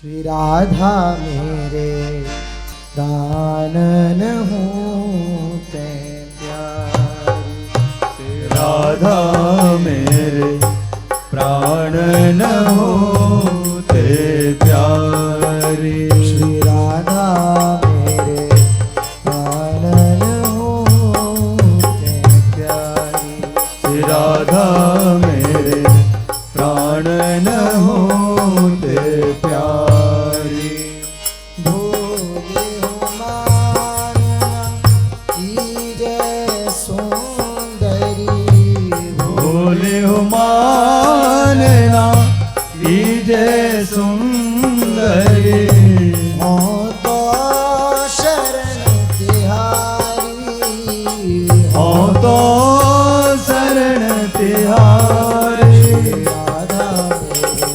श्री राधा मेरे प्राणन होते प्यारी। श्री राधा मेरे प्राणन होते प्यारी। श्री राधा मेरे प्राणन होते प्यारी। श्री राधा मेरे प्राणन होते प्यारी। भोले हो मानना कीजय सुंदरी। भोले हो मानना कीजय सुंदरी। हो तो शरण तिहारी। हो तो शरण तिहारी। राधा मेरे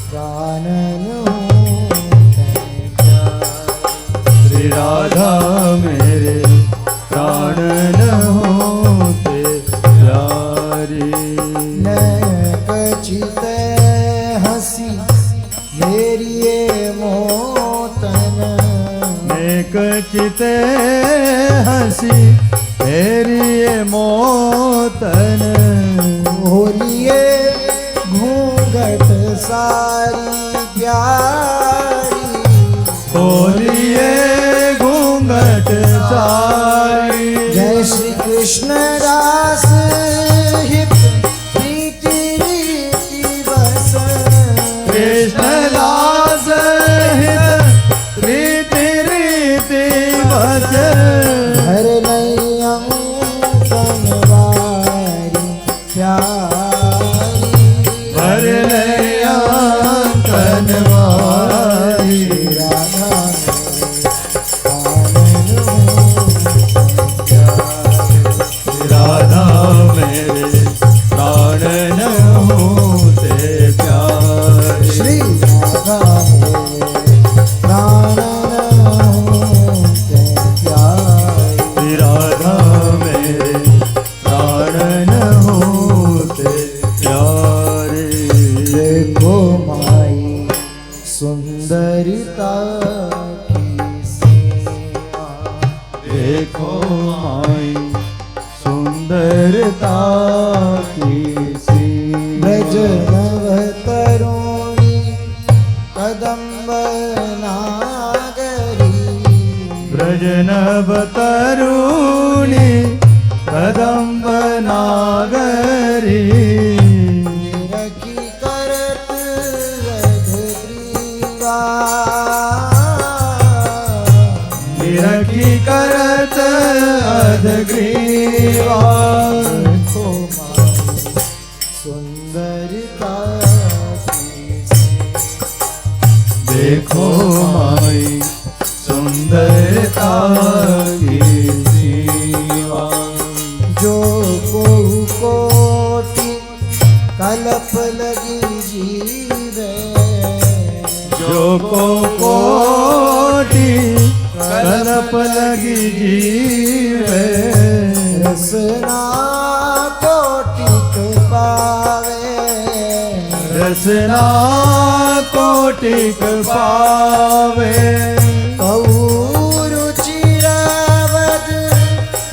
प्राणन होते प्यारी। श्री राधा मेरे प्राणन होते प्यारी। नैकचित हंसी मेरी ये मोतन। नेकचित हंसी तेरी मोतन। होलिए घूंघट सारी प्यारी। बोलिए घूंघट सारी। जय श्री कृष्ण रास हित प्रीति रीति बस। कृष्ण दास हित रीति रीति बस। हर नैया कनवारी प्यारी। भर नया कनवारी। राधा मेरे प्राणन प्यारी। श्री राधा मेरे प्राणन होते प्यारी। श्री राधा मेरे प्राणन होते प्यारी। श्री राधा मेरे प्राणन होते प्यारे। देखो माई सुंदरता की सीमा। देखो माई सुंदरता की सीमा। ब्रज नवतरुणी कदम्ब नागरी। ब्रज नव तरुणी कदम्ब नागरी। निरखी करत अधग्रीवा। निरखी करत अधग्रीवा। देखो माई सुंदरता की सीमा। देखो माई सुंदरता की सीमा। जो कोटि कल्प लगी जीवे। जो कोटि कल्प लगी जीवे। रसना कोटिक पावे। रसना कोटिक पावे। रुचिरवद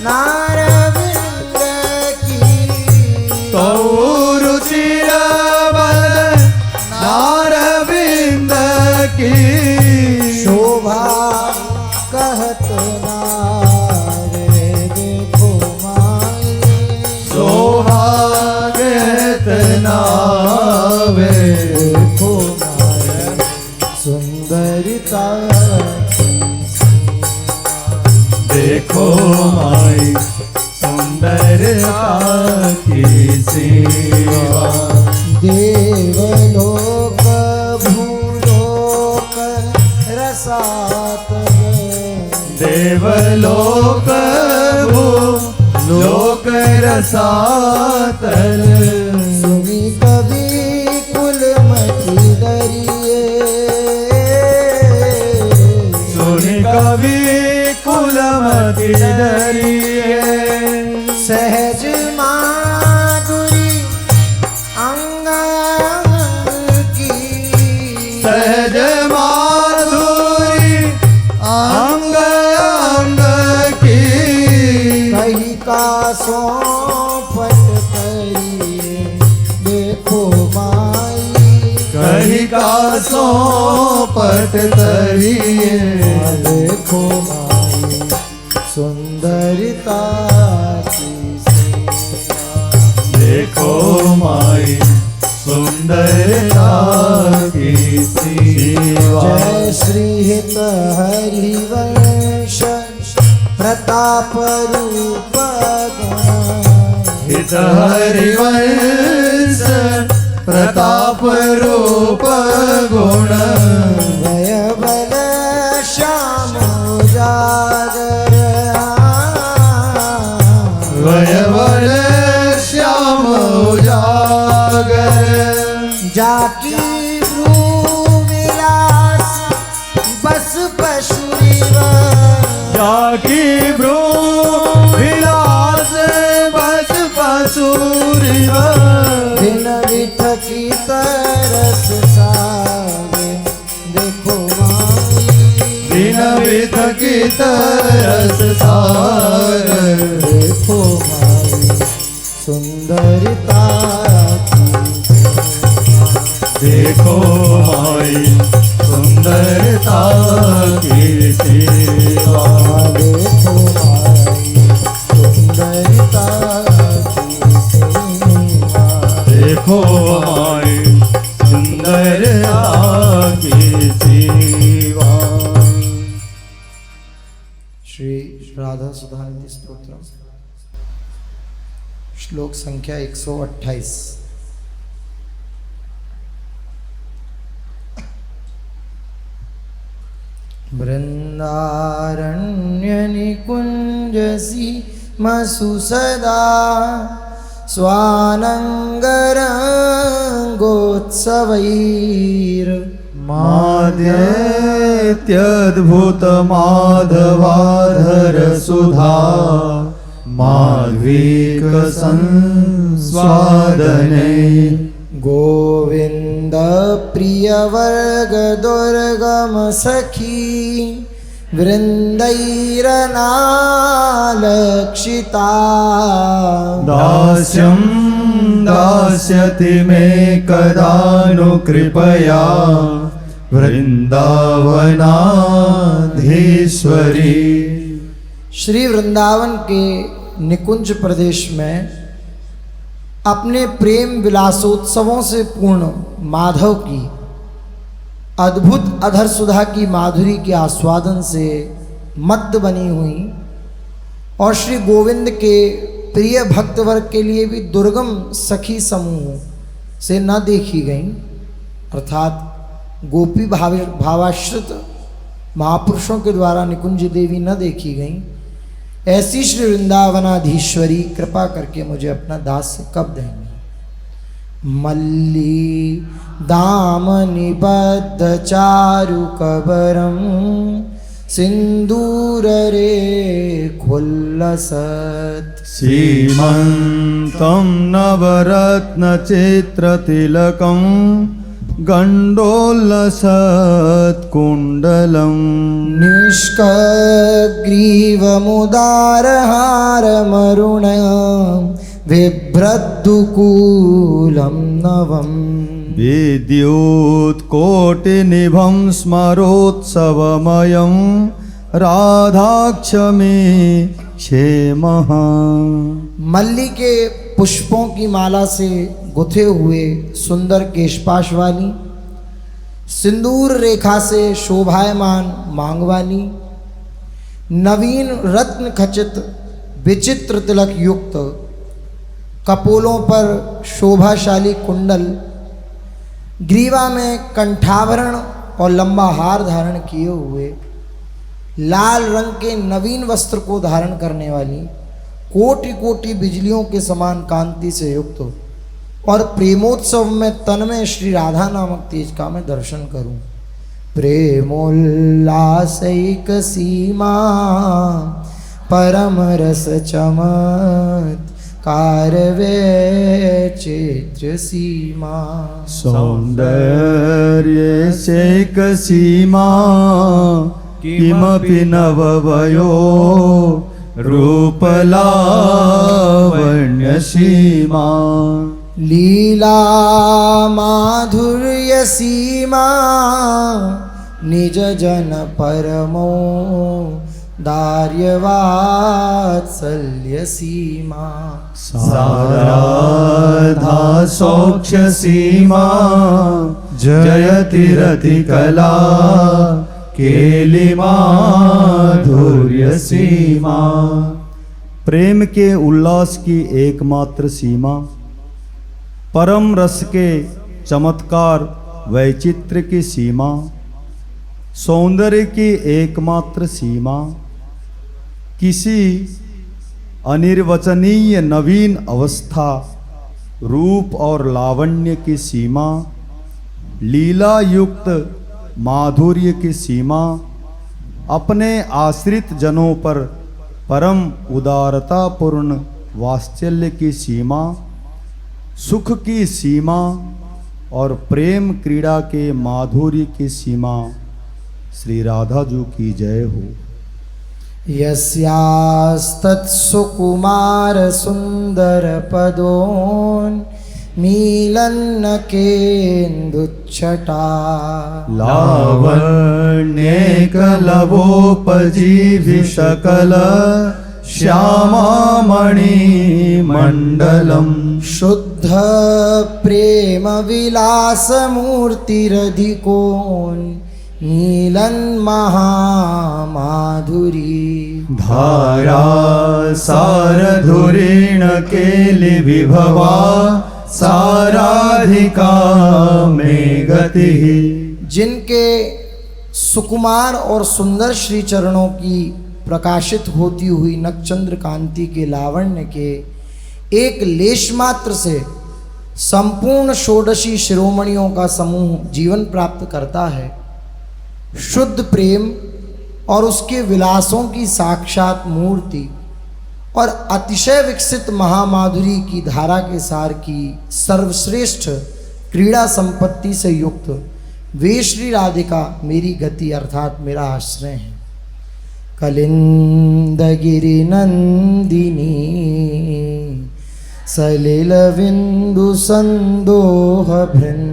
नारविंद की। रुचिरवद नारविंद की। शोभा कहत नारे। देखो माई शोभा कहत नावे। देखो माई सुंदरता की सीमा। देखो माई सुंदरता की सेवा। देवलोक भूलोक रसातल। देवलोक भूलोक रसातल। सुनी कवि कुलमति डरिए। सुनि कवि कुलमति डरिए। सहज माधुरी अंग की। सहज सोपट तरिए देखो माई सुंदरता की सीमा। देखो माई सुंदरता की सीमा। जय श्री हित हरिवंश प्रताप रूप हित हरिवंश प्रताप रूप गुण वय बल श्याम उजागर वय बल श्याम उजागर जाकी विलास बस पशुरिवा जाकी भ्रू विलास बस पसूरिवा दिन विठ की तरस सागे देखो माई दिन विध की तरस सागर देखो माई सुंदरता की देखो माई सुंदरता की सेवा देखो माई सुंदरता की सेवा। देखो माई सुंदरता की सेवा। श्री राधा सुधानिधि स्तोत्र श्लोक संख्या 128। वृंदारण्य निकुंजसी मसु सदा स्वानंगरंगोत्सवैर माद्यत्यद्भुत माधवाधर सुधा माध्वीक संस्वादने गोविंद प्रिय वर्ग दुर्गम सखी वृंदैरनालक्षिता दास्यं दास्यति मे कदानु कृपया वृंदावनाधीश्वरी। श्री वृंदावन के निकुंज प्रदेश में अपने प्रेम विलासोत्सवों से पूर्ण माधव की अद्भुत अधर सुधा की माधुरी के आस्वादन से मत्त बनी हुई और श्री गोविंद के प्रिय भक्तवर्ग के लिए भी दुर्गम सखी समूह से न देखी गई अर्थात गोपी भावाश्रित महापुरुषों के द्वारा निकुंज देवी न देखी गई ऐसी श्री वृंदावनाधीश्वरी कृपा करके मुझे अपना दास कब देंगे। मल्ली दाम निबद्ध चारु कबरम सिंदूर रे खुल्लसत सीमन्तं नवरत्न चित्रतिलकं गण्डोल्लसत्कुण्डलं निष्कग्रीवमुदारहारमरुण बिभ्रद्दुकूलं नवम् विद्युत्कोटिनिभं स्मरोत्सवमयं राधाक्ष मे क्षेमः। मल्ली के पुष्पों की माला से गुथे हुए सुंदर केशपाश वाली, सिंदूर रेखा से शोभायमान मांग वाली, नवीन रत्न खचित विचित्र तिलक युक्त, कपोलों पर शोभाशाली कुंडल, ग्रीवा में कंठाभरण और लंबा हार धारण किए हुए, लाल रंग के नवीन वस्त्र को धारण करने वाली, कोटि कोटि बिजलियों के समान कांति से युक्त और प्रेमोत्सव में तन्मय श्री राधा नामक तेज का मैं दर्शन करूं। प्रेमोल्लासैक सीमा परम रस चमत कारवे चित्र सीमा। सौंदर्ये शेक सीमा किमपि नववयो रूपलावण्य सीमा। लीला माधुर्य सीमा निज जन परमो दार्यवात्सल्य सीमा साराधा सौख्य सीमा जयति रतिकला केली माधुर्य सीमा। प्रेम के उल्लास की एकमात्र सीमा, परम रस के चमत्कार वैचित्र्य की सीमा, सौंदर्य की एकमात्र सीमा, किसी अनिर्वचनीय नवीन अवस्था रूप और लावण्य की सीमा, लीला युक्त माधुर्य की सीमा, अपने आश्रित जनों पर परम उदारतापूर्ण वात्सल्य की सीमा, सुख की सीमा और प्रेम क्रीड़ा के माधुर्य की सीमा। श्री राधा जी की जय हो। यस्यास्तत्सुकुमार सुंदर पदोन मीलन केन्दुच्छटा लावण्येकलवोपजीवि सकल श्यामामणि मंडलम शुद्ध प्रेम विलास मूर्तिरधिकोन नीलन महामाधुरी धारा सारधुरीण केलि विभवा साराधिका में गति। जिनके सुकुमार और सुंदर श्री चरणों की प्रकाशित होती हुई नक्षचंद्र कांति के लावण्य के एक लेश मात्र से संपूर्ण षोडशी शिरोमणियों का समूह जीवन प्राप्त करता है। शुद्ध प्रेम और उसके विलासों की साक्षात मूर्ति और अतिशय विकसित महामाधुरी की धारा के सार की सर्वश्रेष्ठ क्रीड़ा संपत्ति से युक्त वे श्री राधिका मेरी गति अर्थात मेरा आश्रय है। कलिंदगिरि नंदिनी सलिल बिंदु संदोह भृन्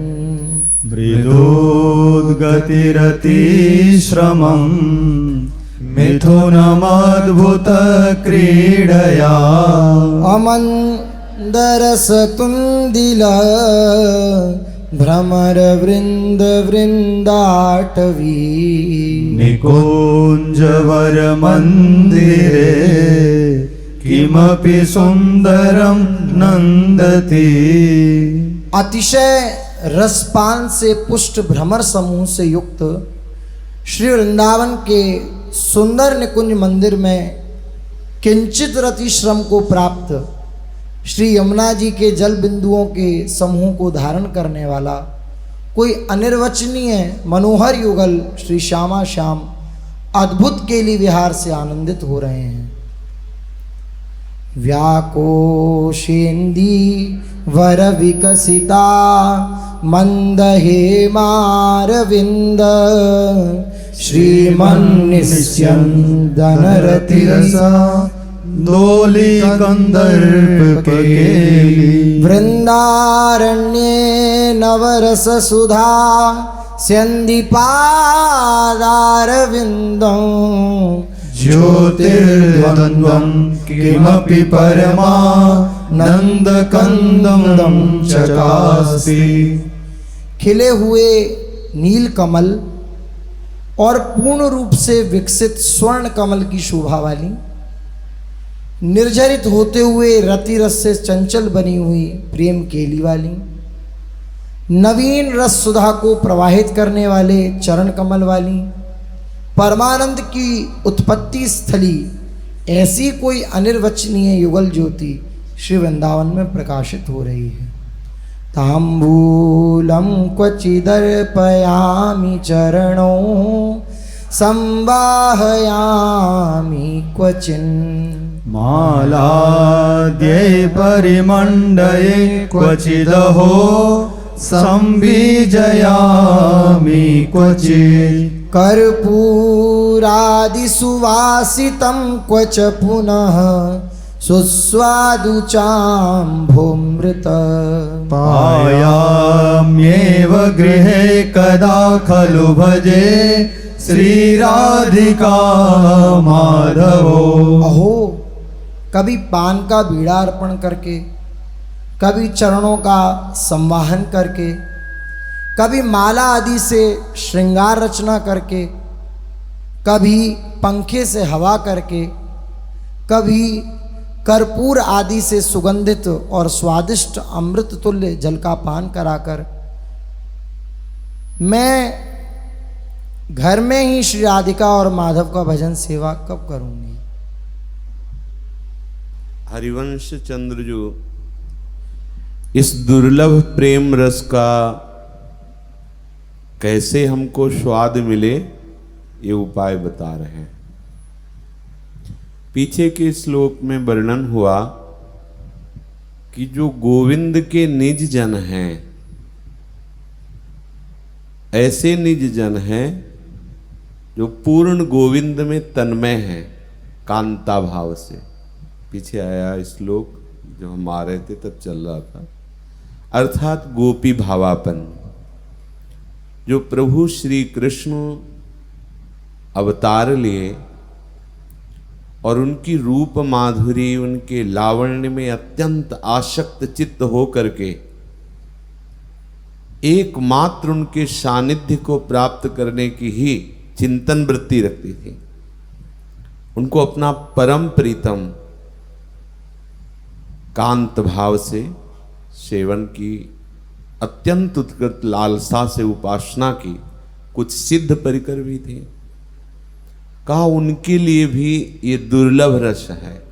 मृदोद्गतिरति श्रमं मिथुनमद्भुत क्रीडया अमन्दरस तुन्दिल भ्रमर वृंद वृंदाटवी निकुंजवर मंदिरे किमपि सुंदरम नंदति। अतिशय रसपान से पुष्ट भ्रमर समूह से युक्त श्री वृंदावन के सुंदर निकुंज मंदिर में किंचित रति श्रम को प्राप्त श्री यमुना जी के जल बिंदुओं के समूह को धारण करने वाला कोई अनिर्वचनीय मनोहर युगल श्री श्यामा श्याम अद्भुत केली विहार से आनंदित हो रहे हैं। व्याकोशेन्दी वर विकसिता मंद हेमारविंद श्रीमन्निस्यन्दन रतिरसा दोली कंदर्प केली वृंदारण्ये नवरस सुधा स्यन्दिपादारविन्दं ज्योतिर्द्वन्द्वं किमपि परमानन्दकन्दं चकास्ति। खिले हुए नील कमल और पूर्ण रूप से विकसित स्वर्ण कमल की शोभा वाली, निर्झरित होते हुए रति रस से चंचल बनी हुई प्रेम केली वाली, नवीन रस सुधा को प्रवाहित करने वाले चरण कमल वाली, परमानंद की उत्पत्ति स्थली ऐसी कोई अनिर्वचनीय युगल ज्योति श्री वृंदावन में प्रकाशित हो रही है। तांबूलम क्वचिदर्पयामि चरणों संवाहयामि क्वचिन् मालाद्यै परिमण्डये क्वचिदहो संबीजयामि क्वचित् कर्पूरादिसुवासितं क्वच पुनः सुस्वादुचाम्भोमृत पायाम्येव गृहे कदा खलु भजे श्रीराधिका माधवो। अहो, कभी पान का बीड़ा अर्पण करके, कभी चरणों का संवाहन करके, कभी माला आदि से श्रृंगार रचना करके, कभी पंखे से हवा करके, कभी कर्पूर आदि से सुगंधित और स्वादिष्ट अमृत तुल्य जल का पान कराकर मैं घर में ही श्री राधिका और माधव का भजन सेवा कब करूंगी। हरिवंश चंद्र जो इस दुर्लभ प्रेम रस का कैसे हमको स्वाद मिले ये उपाय बता रहे हैं। पीछे के श्लोक में वर्णन हुआ कि जो गोविंद के निज जन हैं, ऐसे निज जन हैं जो पूर्ण गोविंद में तन्मय हैं कांता भाव से। पीछे आया श्लोक जो हम आ रहे थे तब चल रहा था, अर्थात गोपी भावापन। जो प्रभु श्री कृष्ण अवतार लिए और उनकी रूप माधुरी, उनके लावण्य में अत्यंत आसक्त चित्त हो करके एकमात्र उनके सानिध्य को प्राप्त करने की ही चिंतन वृत्ति रखती थी। उनको अपना परम प्रीतम कांत भाव से सेवन की, अत्यंत उत्कृष्ट लालसा से उपासना की, कुछ सिद्ध परिकर भी थे। कहा उनके लिए भी ये दुर्लभ रस है।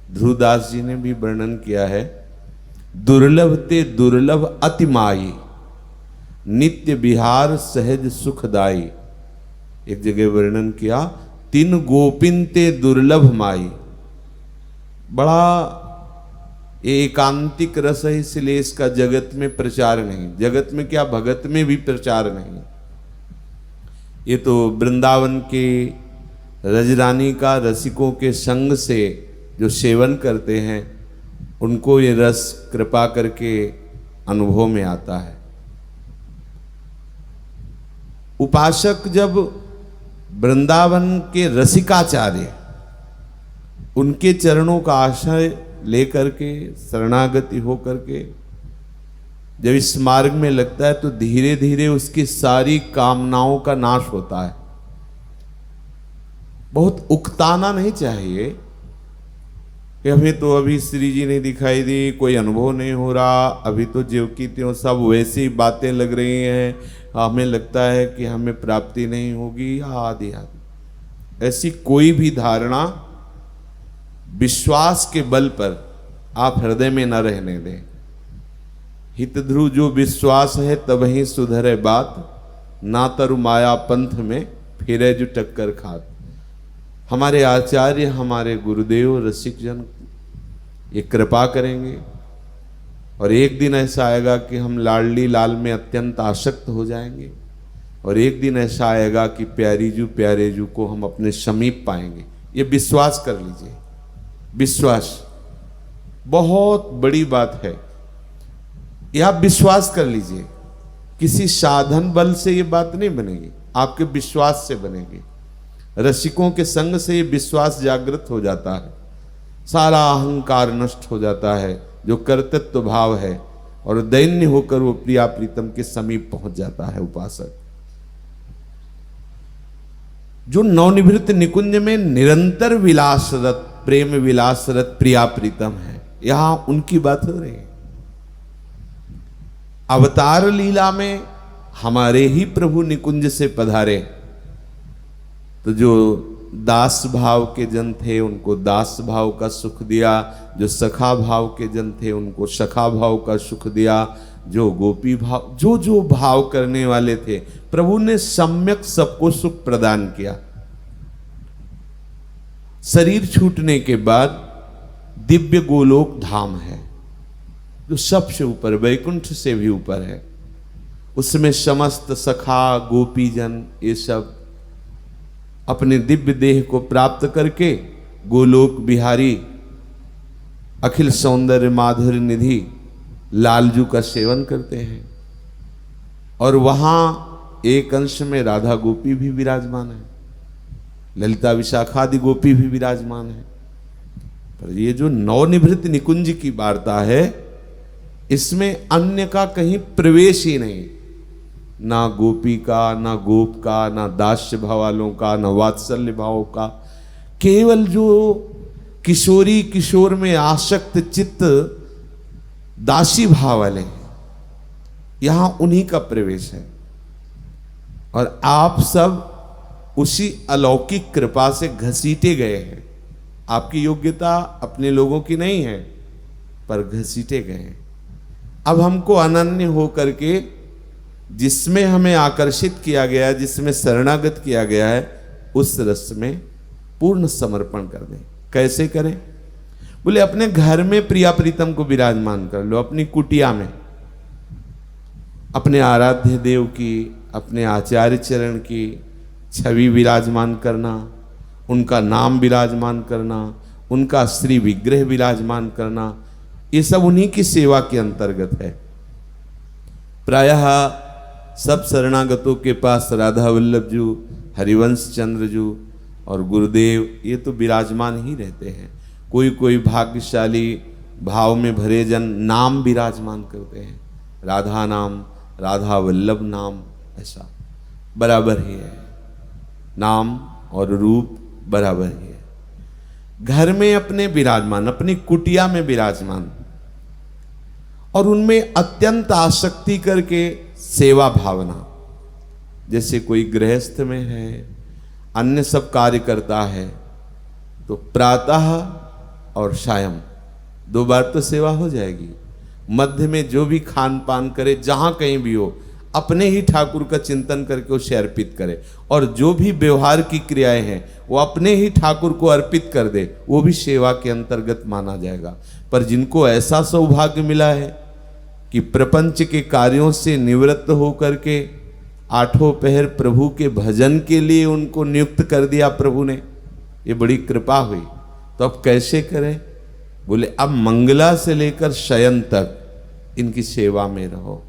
ध्रुवदास जी ने भी वर्णन किया है, दुर्लभ ते दुर्लभ अति माई, नित्य विहार सहज सुखदाई। एक जगह वर्णन किया, तीन गोपिन ते दुर्लभ माई। बड़ा एकांतिक रस है, इसलिए इसका जगत में प्रचार नहीं। जगत में क्या, भगत में भी प्रचार नहीं। ये तो वृंदावन के रजरानी का रसिकों के संग से जो सेवन करते हैं उनको ये रस कृपा करके अनुभव में आता है। उपासक जब वृंदावन के रसिकाचार्य उनके चरणों का आश्रय लेकर के, शरणागति हो करके जब इस मार्ग में लगता है तो धीरे धीरे उसकी सारी कामनाओं का नाश होता है। बहुत उकताना नहीं चाहिए कि हमें तो अभी श्री जी नहीं दिखाई दी, कोई अनुभव नहीं हो रहा, अभी तो ज्यों की त्यों सब वैसी बातें लग रही हैं, हमें लगता है कि हमें प्राप्ति नहीं होगी आदि आदि। ऐसी कोई भी धारणा विश्वास के बल पर आप हृदय में न रहने दें। हित ध्रुव जो विश्वास है तब ही सुधरे बात, ना तरु माया पंथ में फिरे जो टक्कर खात। हमारे आचार्य, हमारे गुरुदेव, रसिक जन ये कृपा करेंगे और एक दिन ऐसा आएगा कि हम लाडली लाल में अत्यंत आसक्त हो जाएंगे और एक दिन ऐसा आएगा कि प्यारे जू को हम अपने समीप पाएंगे। ये विश्वास कर लीजिए। विश्वास बहुत बड़ी बात है, यह आप विश्वास कर लीजिए। किसी साधन बल से ये बात नहीं बनेगी, आपके विश्वास से बनेगी। रसिकों के संग से ये विश्वास जागृत हो जाता है, सारा अहंकार नष्ट हो जाता है, जो कर्तृत्व भाव है, और दैन्य होकर वो प्रिया प्रीतम के समीप पहुंच जाता है उपासक। जो नवनिवृत्त निकुंज में निरंतर विलासरत, प्रेम विलासरत प्रिया प्रीतम है, यहां उनकी बात हो रही है। अवतार लीला में हमारे ही प्रभु निकुंज से पधारे तो जो दास भाव के जन थे उनको दास भाव का सुख दिया, जो सखा भाव के जन थे उनको सखा भाव का सुख दिया, जो गोपी भाव, जो भाव करने वाले थे प्रभु ने सम्यक सबको सुख प्रदान किया। शरीर छूटने के बाद दिव्य गोलोक धाम है जो सबसे ऊपर, वैकुंठ से भी ऊपर है। उसमें समस्त सखा गोपीजन ये सब अपने दिव्य देह को प्राप्त करके गोलोक बिहारी अखिल सौंदर्य माधुर्य निधि लालजू का सेवन करते हैं, और वहाँ एक अंश में राधा गोपी भी विराजमान है, ललिता विशाखादि गोपी भी विराजमान है। पर ये जो नवनिभृत निकुंज की वार्ता है, इसमें अन्य का कहीं प्रवेश ही नहीं, ना गोपी का, ना गोप का, ना दास्य भाव वालों का, ना वात्सल्य भाव का। केवल जो किशोरी किशोर में आसक्त चित्त दासी भाव वाले, यहां उन्हीं का प्रवेश है। और आप सब उसी अलौकिक कृपा से घसीटे गए हैं। आपकी योग्यता अपने लोगों की नहीं है, पर घसीटे गए हैं। अब हमको अनन्य हो करके जिसमें हमें आकर्षित किया गया है, जिसमें शरणागत किया गया है, उस रस में पूर्ण समर्पण कर दें। कैसे करें? बोले अपने घर में प्रिया प्रीतम को विराजमान कर लो, अपनी कुटिया में अपने आराध्य देव की, अपने आचार्य चरण की छवि विराजमान करना, उनका नाम विराजमान करना, उनका श्री विग्रह विराजमान करना, ये सब उन्हीं की सेवा के अंतर्गत है। प्रायः सब शरणागतों के पास राधा वल्लभ जी, हरिवंश चंद्र जी और गुरुदेव ये तो विराजमान ही रहते हैं। कोई कोई भाग्यशाली भाव में भरे जन नाम विराजमान करते हैं, राधा नाम, राधा वल्लभ नाम, ऐसा बराबर ही है, नाम और रूप बराबर ही है। घर में अपने विराजमान, अपनी कुटिया में विराजमान, और उनमें अत्यंत आसक्ति करके सेवा भावना। जैसे कोई गृहस्थ में है, अन्य सब कार्य करता है, तो प्रातः और सायं 2 बार तो सेवा हो जाएगी। मध्य में जो भी खान पान करे, जहां कहीं भी हो, अपने ही ठाकुर का चिंतन करके उसे अर्पित करे, और जो भी व्यवहार की क्रियाएं हैं वो अपने ही ठाकुर को अर्पित कर दे, वो भी सेवा के अंतर्गत माना जाएगा। पर जिनको ऐसा सौभाग्य मिला है कि प्रपंच के कार्यों से निवृत्त होकर के 8 पहर प्रभु के भजन के लिए उनको नियुक्त कर दिया प्रभु ने, ये बड़ी कृपा हुई। तो अब कैसे करें? बोले अब मंगला से लेकर शयन तक इनकी सेवा में रहो।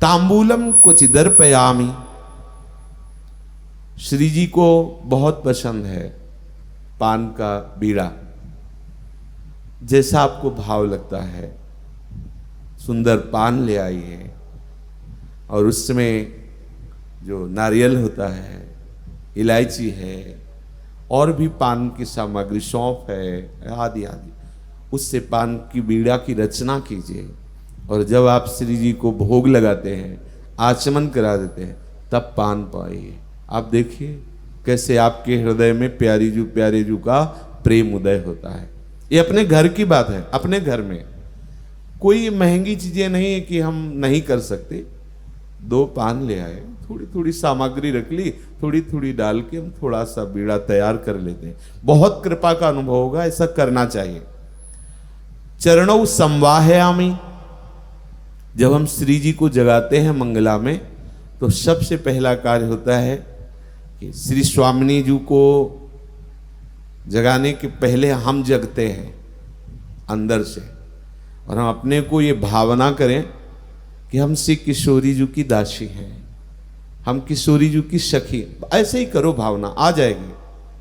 तांबूलम क्वचिदर पयामी, श्री जी को बहुत पसंद है पान का बीड़ा। जैसा आपको भाव लगता है, सुंदर पान ले आइए, और उसमें जो नारियल होता है, इलायची है, और भी पान की सामग्री, सौंफ है, आदि आदि, उससे पान की बीड़ा की रचना कीजिए। और जब आप श्री जी को भोग लगाते हैं, आचमन करा देते हैं, तब पान पाइए। आप देखिए कैसे आपके हृदय में प्यारी जू प्यारे जू का प्रेम उदय होता है। ये अपने घर की बात है, अपने घर में कोई महंगी चीजें नहीं है कि हम नहीं कर सकते। 2 पान ले आए, थोड़ी थोड़ी सामग्री रख ली, थोड़ी थोड़ी डाल के हम थोड़ा सा बीड़ा तैयार कर लेते हैं। बहुत कृपा का अनुभव होगा, ऐसा करना चाहिए। चरणों संवाहयामि, जब हम श्री जी को जगाते हैं मंगला में, तो सबसे पहला कार्य होता है कि श्री स्वामिनी जी को जगाने के पहले हम जगते हैं अंदर से, और हम अपने को ये भावना करें कि हम श्री किशोरी जी की दासी हैं, हम किशोरी जी की सखी। ऐसे ही करो, भावना आ जाएगी,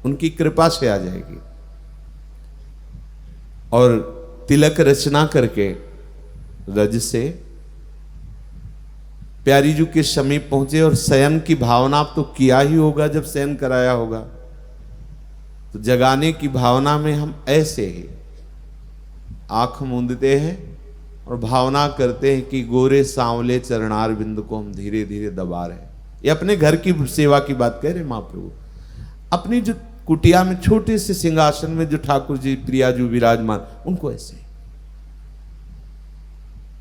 उनकी कृपा से आ जाएगी। और तिलक रचना करके रज से प्यारी जी के समीप पहुंचे, और शयन की भावना आप तो किया ही होगा जब शयन कराया होगा। तो जगाने की भावना में हम ऐसे ही आंख मूंदते हैं और भावना करते हैं कि गोरे सांवले चरणार बिंद को हम धीरे धीरे दबा रहे हैं। ये अपने घर की सेवा की बात कह रहे महाप्रभु। अपनी जो कुटिया में छोटे से सिंहासन में जो ठाकुर जी प्रिया जी विराजमान, उनको ऐसे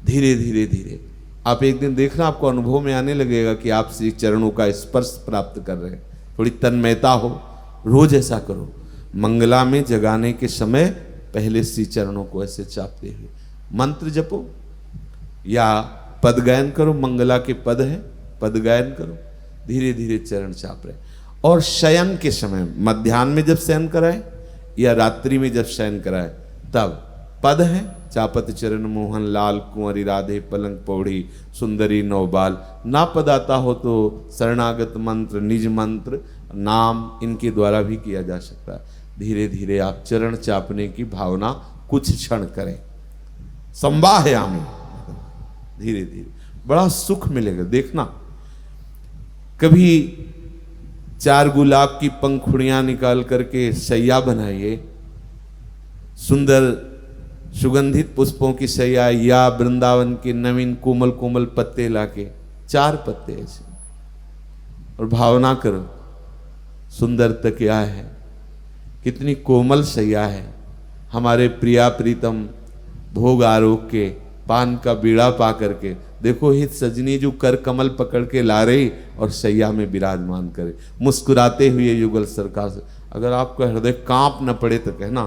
धीरे धीरे धीरे आप एक दिन देखना, आपको अनुभव में आने लगेगा कि आप श्री चरणों का स्पर्श प्राप्त कर रहे हैं। थोड़ी तन्मयता हो, रोज ऐसा करो। मंगला में जगाने के समय पहले श्री चरणों को ऐसे चापते हुए मंत्र जपो या पद गायन करो। मंगला के पद है, पद गायन करो, धीरे धीरे चरण चाप रहे। और शयन के समय, मध्याह्न में जब शयन कराए या रात्रि में जब शयन कराए तब। पद है चापत चरण मोहन लाल कुंवरी राधे पलंग पौड़ी सुंदरी नौबाल। ना पद आता हो तो शरणागत मंत्र निज मंत्र नाम इनके द्वारा भी किया जा सकता है। धीरे धीरे आप चरण चापने की भावना कुछ क्षण करें, संवाहयामी, धीरे धीरे बड़ा सुख मिलेगा। देखना कभी 4 गुलाब की पंखुड़ियां निकाल करके सैया बनाइए, सुंदर सुगंधित पुष्पों की सैया, या वृंदावन के नवीन कोमल कोमल पत्ते लाके 4 पत्ते ऐसे, और भावना करो सुंदर तकिया है, कितनी कोमल सैया है। हमारे प्रिया प्रीतम भोग आरोग के पान का बीड़ा पा करके देखो हित सजनी जो कर कमल पकड़ के ला रही और सैया में विराजमान करे, मुस्कुराते हुए युगल सरकार से। अगर आपका हृदय कांप न पड़े तो कहना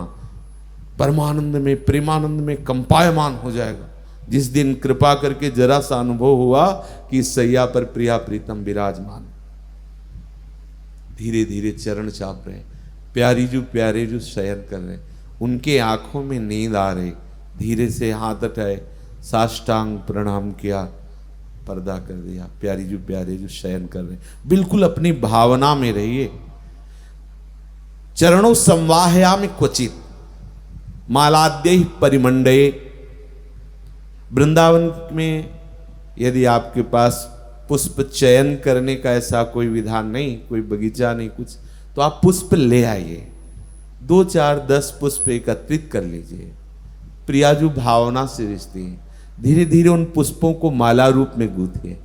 परमानंद में प्रेमानंद में कंपायमान हो जाएगा। जिस दिन कृपा करके जरा सा अनुभव हुआ कि सैया पर प्रिया प्रीतम विराजमान। धीरे धीरे चरण चाप रहे, प्यारे जो शयन कर रहे, उनके आंखों में नींद आ रही। धीरे से हाथ उठाए, साष्टांग प्रणाम किया, पर्दा कर दिया। प्यारे जो शयन कर रहे, बिल्कुल अपनी भावना में रहिए। चरणों संवाहयामि क्वचित मालाद्य परिमंडये। वृंदावन में यदि आपके पास पुष्प चयन करने का ऐसा कोई विधान नहीं, कोई बगीचा नहीं कुछ, तो आप पुष्प ले आइए, 2 4 10 पुष्प एकत्रित कर लीजिए। प्रियाजू भावना से रिश्ते हैं। धीरे धीरे उन पुष्पों को माला रूप में गूंथिए।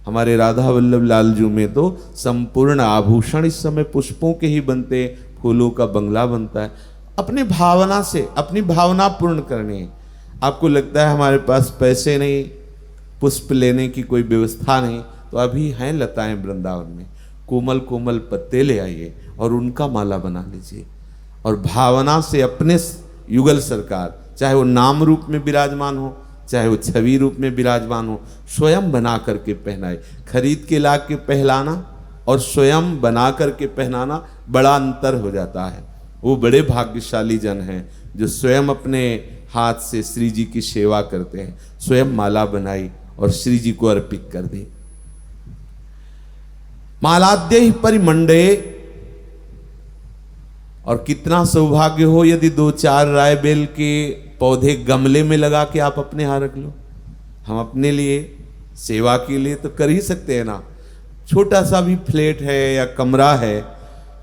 हमारे राधा वल्लभ लालजू में तो संपूर्ण आभूषण इस समय पुष्पों के ही बनते, फूलों का बंगला बनता है। अपनी भावना से अपनी भावना पूर्ण करनी है। आपको लगता है हमारे पास पैसे नहीं, पुष्प लेने की कोई व्यवस्था नहीं, तो अभी हैं लताएं वृंदावन में, कोमल कोमल पत्ते ले आइए और उनका माला बना लीजिए। और भावना से अपने युगल सरकार, चाहे वो नाम रूप में विराजमान हो, चाहे वो छवि रूप में विराजमान हो, स्वयं बना करके पहनाए। खरीद के ला के पहनाना और स्वयं बना करके पहनाना बड़ा अंतर हो जाता है। वो बड़े भाग्यशाली जन हैं जो स्वयं अपने हाथ से श्री जी की सेवा करते हैं। स्वयं माला बनाई और श्री जी को अर्पित कर दी। मालाद्य ही परिमंडये। और कितना सौभाग्य हो यदि 2 4 राय बेल के पौधे गमले में लगा के आप अपने यहाँ रख लो। हम अपने लिए सेवा के लिए तो कर ही सकते हैं ना। छोटा सा भी फ्लैट है या कमरा है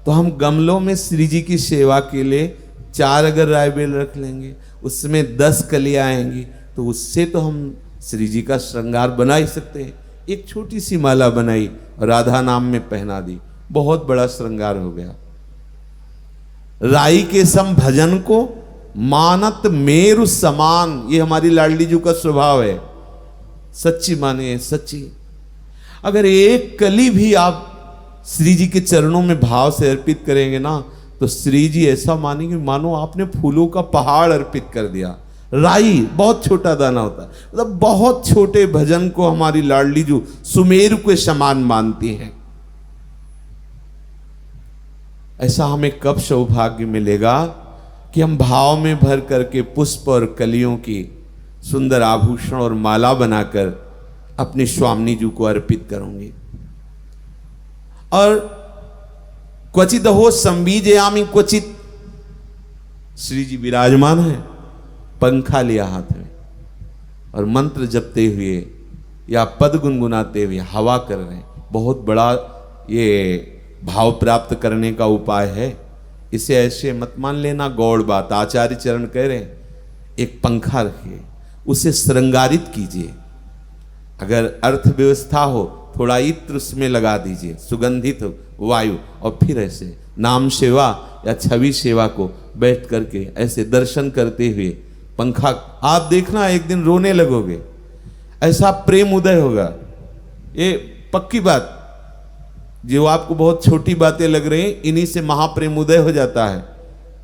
तो हम गमलों में श्री जी की सेवा के लिए 4 अगर राय बेल रख लेंगे, उसमें 10 कलियां आएंगी, तो उससे तो हम श्री जी का श्रृंगार बना ही सकते हैं। एक छोटी सी माला बनाई और राधा नाम में पहना दी, बहुत बड़ा श्रृंगार हो गया। राई के सम भजन को मानत मेरु समान, ये हमारी लाडली जी का स्वभाव है। सच्ची माने सच्ची। अगर एक कली भी आप श्री जी के चरणों में भाव से अर्पित करेंगे ना, तो श्री जी ऐसा मानेंगे मानो आपने फूलों का पहाड़ अर्पित कर दिया। राई बहुत छोटा दाना होता है, मतलब बहुत छोटे भजन को हमारी लाडली जी सुमेरु के समान मानती हैं। ऐसा हमें कब सौभाग्य मिलेगा कि हम भाव में भर करके पुष्प और कलियों की सुंदर आभूषण और माला बनाकर अपनी स्वामिनी जी को अर्पित करूंगी। और क्वचित हो संबीजयामि क्वचित। श्री जी विराजमान है, पंखा लिया हाथ में और मंत्र जपते हुए या पद गुनगुनाते हुए हवा कर रहे हैं। बहुत बड़ा ये भाव प्राप्त करने का उपाय है। इसे ऐसे मत मान लेना गौड़ बात। आचार्य चरण कह रहे हैं एक पंखा रखिए, उसे श्रृंगारित कीजिए। अगर अर्थव्यवस्था हो थोड़ा इत्र उसमें लगा दीजिए, सुगंधित वायु, और फिर ऐसे नाम सेवा या छवि सेवा को बैठ करके ऐसे दर्शन करते हुए पंखा, आप देखना एक दिन रोने लगोगे, ऐसा प्रेम उदय होगा। ये पक्की बात, जो आपको बहुत छोटी बातें लग रही हैं, इन्हीं से महाप्रेम उदय हो जाता है।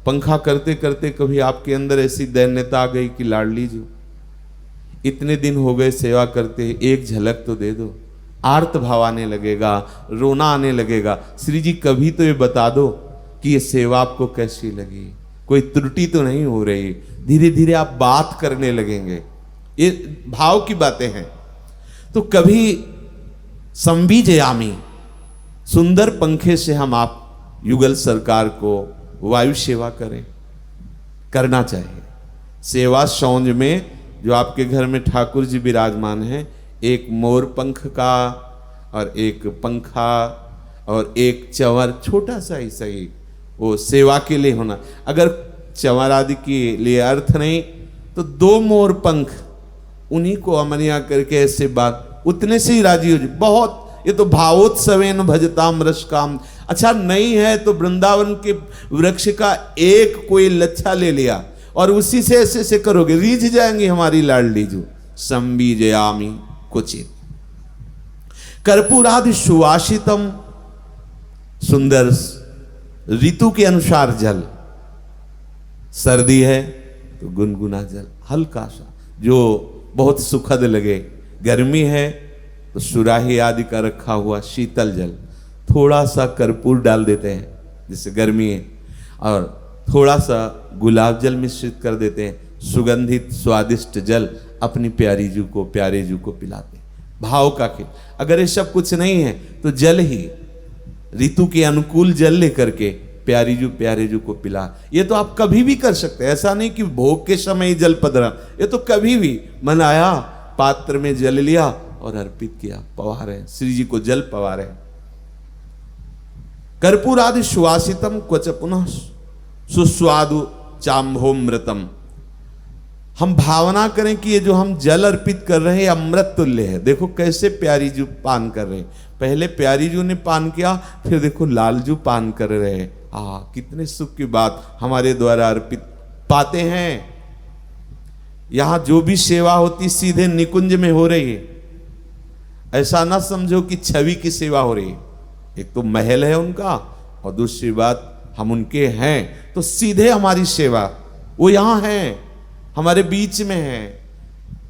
पंखा करते करते कभी आपके अंदर ऐसी दैन्यता आ गई कि लाडली जी इतने दिन हो गए सेवा करते, एक झलक तो दे दो। आर्त भाव आने लगेगा, रोना आने लगेगा। श्री जी कभी तो ये बता दो कि ये सेवा आपको कैसी लगी। कोई त्रुटि तो नहीं हो रही। धीरे धीरे आप बात करने लगेंगे, ये भाव की बातें हैं। तो कभी संविजयामी, सुंदर पंखे से हम आप युगल सरकार को वायु सेवा करें, करना चाहिए। सेवा सौंज में जो आपके घर में ठाकुर जी विराजमान हैं, एक मोर पंख का और एक पंखा और एक चंवर, छोटा सा ही सही, वो सेवा के लिए होना। अगर चंवर आदि के लिए अर्थ नहीं तो 2 मोर पंख, उन्हीं को अमनिया करके ऐसे बात, उतने से ही राजी हो जाए। बहुत, ये तो भावोत्सवेन भजताम रस काम। अच्छा नहीं है तो वृंदावन के वृक्ष का एक कोई लच्छा ले लिया और उसी से ऐसे ऐसे करोगे, रीझ जाएंगी हमारी लाडली जो। संबीजयामी क्वचित कर्पूरादि सुवासितम, सुंदर ऋतु के अनुसार जल, सर्दी है तो गुनगुना जल, हल्का सा जो बहुत सुखद लगे। गर्मी है तो सुराही आदि का रखा हुआ शीतल जल, थोड़ा सा कर्पूर डाल देते हैं जिससे गर्मी है, और थोड़ा सा गुलाब जल मिश्रित कर देते हैं, सुगंधित स्वादिष्ट जल अपनी प्यारी जू को, प्यारे जू को पिलाते हैं। भाव का खेल। अगर ये सब कुछ नहीं है तो जल ही, ऋतु के अनुकूल जल लेकर के प्यारी जू, प्यारे जू को पिला। ये तो आप कभी भी कर सकते हैं, ऐसा नहीं कि भोग के समय ही जल पधरा, ये तो कभी भी मन आया, पात्र में जल लिया और अर्पित किया, पवा रहे हैं, श्री जी को जल पवा रहे हैं। कर्पूरादि सुवासितम क्वच पुनः सुस्वादु चाम्भोमृतम। हम भावना करें कि ये जो हम जल अर्पित कर रहे हैं अमृत तुल्य है। देखो कैसे प्यारी जू पान कर रहे हैं, पहले प्यारी जू ने पान किया, फिर देखो लाल जू पान कर रहे हैं। कितने सुख की बात हमारे द्वारा अर्पित पाते हैं। यहां जो भी सेवा होती सीधे निकुंज में हो रही है, ऐसा ना समझो कि छवि की सेवा हो रही है। एक तो महल है उनका और दूसरी बात हम उनके हैं, तो सीधे हमारी सेवा वो यहां है, हमारे बीच में है।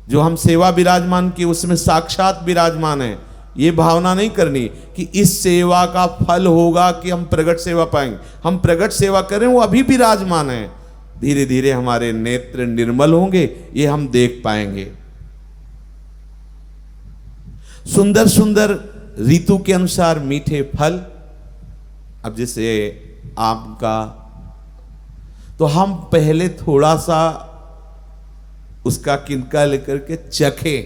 जो हम सेवा विराजमान की उसमें साक्षात विराजमान है। ये भावना नहीं करनी कि इस सेवा का फल होगा कि हम प्रगट सेवा पाएंगे। हम प्रगट सेवा करें, वो अभी विराजमान है। धीरे धीरे हमारे नेत्र निर्मल होंगे, ये हम देख पाएंगे। सुंदर सुंदर ऋतु के अनुसार मीठे फल, अब जैसे आम का, तो हम पहले थोड़ा सा उसका किनका लेकर के चखे,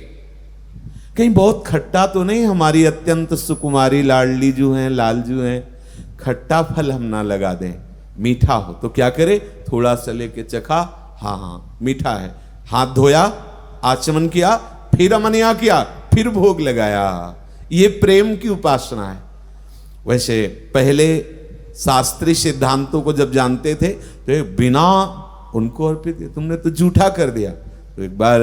कहीं बहुत खट्टा तो नहीं, हमारी अत्यंत सुकुमारी लाडली जो हैं, लाल जो हैं, खट्टा फल हम ना लगा दें, मीठा हो। तो क्या करे, थोड़ा सा लेके चखा, हाँ मीठा है, हाथ धोया, आचमन किया, फिर अमनिया किया, फिर भोग लगाया। ये प्रेम की उपासना है। वैसे पहले शास्त्रीय सिद्धांतों को जब जानते थे तो बिना उनको अर्पित, तुमने तो झूठा कर दिया। तो एक बार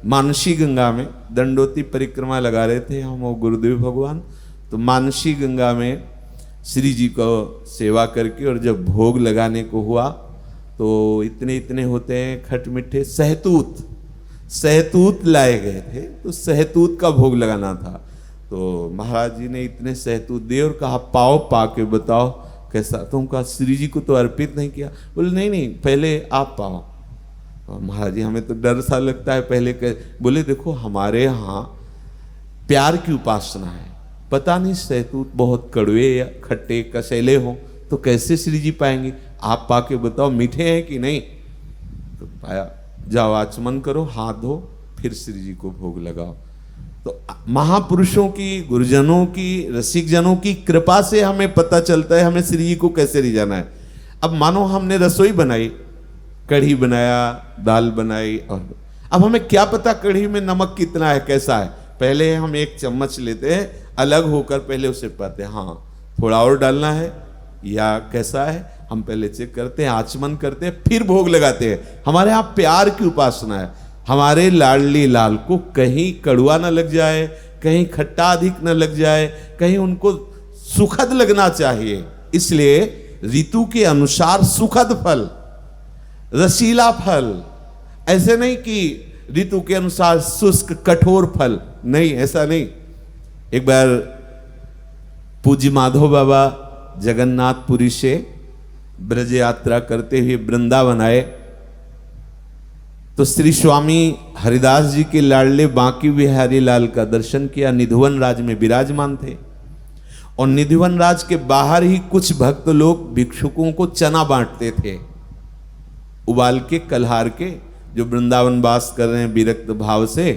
मानसी गंगा में दंडोती परिक्रमा लगा रहे थे हम और गुरुदेव भगवान, तो मानसी गंगा में श्री जी को सेवा करके और जब भोग लगाने को हुआ तो इतने इतने होते हैं खट मिठे सहतूत लाए गए थे, तो सहतूत का भोग लगाना था। तो महाराज जी ने इतने सहतूत दिए और कहा पाओ, पा के बताओ कैसा। तो हम कहा श्री जी को तो अर्पित नहीं किया। बोले नहीं पहले आप पाओ। महाराज जी हमें तो डर सा लगता है पहले बोले देखो हमारे यहाँ प्यार की उपासना है, पता नहीं सहतूत बहुत कड़वे या खट्टे कसैले हो तो कैसे श्री जी पाएंगे, आप पाके बताओ मीठे हैं कि नहीं। तो पाया, जाओ आचमन करो, हाथ धो, फिर श्री जी को भोग लगाओ। तो महापुरुषों की, गुरुजनों की, रसिक जनों की कृपा से हमें पता चलता है हमें श्री जी को कैसे रिझाना है। अब मानो हमने रसोई बनाई, कढ़ी बनाया, दाल बनाई, और अब हमें क्या पता कढ़ी में नमक कितना है, कैसा है। पहले हम एक चम्मच लेते हैं, अलग होकर पहले उसे पाते हैं, हाँ थोड़ा और डालना है या कैसा है, हम पहले चेक करते हैं, आचमन करते हैं, फिर भोग लगाते हैं। हमारे यहाँ प्यार की उपासना है। हमारे लाडली लाल को कहीं कड़वा न लग जाए, कहीं खट्टा अधिक न लग जाए, कहीं उनको सुखद लगना चाहिए। इसलिए ऋतु के अनुसार सुखद फल, रसीला फल, ऐसे नहीं कि ऋतु के अनुसार शुष्क कठोर फल, नहीं, ऐसा नहीं। एक बार पूज्य माधव बाबा जगन्नाथपुरी से ब्रज यात्रा करते हुए वृंदावन आए तो श्री स्वामी हरिदास जी के लाडले बांकी बिहारी लाल का दर्शन किया। निधिवन राज में विराजमान थे और निधिवन राज के बाहर ही कुछ भक्त लोग भिक्षुकों को चना बांटते थे, उबाल के कल्हार के, जो वृंदावन वास कर रहे हैं विरक्त भाव से,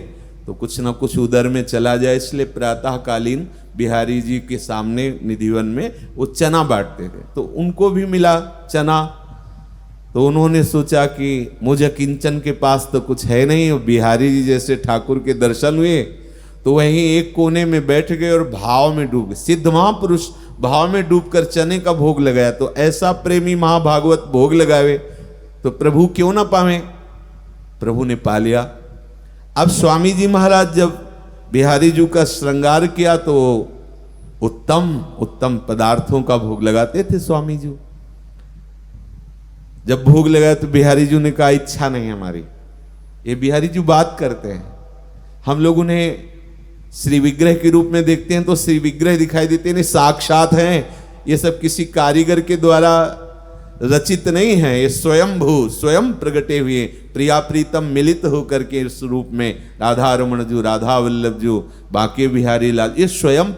तो कुछ ना कुछ उदर में चला जाए, इसलिए प्रातःकालीन बिहारी जी के सामने निधिवन में वो चना बांटते थे। तो उनको भी मिला चना, तो उन्होंने सोचा कि मुझे किंचन के पास तो कुछ है नहीं, और बिहारी जी जैसे ठाकुर के दर्शन हुए तो वहीं एक कोने में बैठ गए और भाव में डूब गए। सिद्ध महापुरुष भाव में डूबकर चने का भोग लगाया, तो ऐसा प्रेमी महाभागवत भोग लगावे तो प्रभु क्यों ना पावे, प्रभु ने पा लिया। अब स्वामी जी महाराज जब बिहारी जी का श्रृंगार किया तो उत्तम उत्तम पदार्थों का भोग लगाते थे स्वामी जी। जब भोग लगाया तो बिहारी जी ने कहा इच्छा नहीं हमारी। ये बिहारी जी बात करते हैं, हम लोग उन्हें श्री विग्रह के रूप में देखते हैं तो श्री विग्रह दिखाई देते हैं, साक्षात हैं, ये सब किसी कारीगर के द्वारा रचित नहीं है, ये स्वयंभू स्वयं प्रगटे हुए प्रिया प्रीतम मिलित होकर के इस रूप में राधा रमण जू, राधा वल्लभ जू, बांके बिहारी लाल, ये स्वयं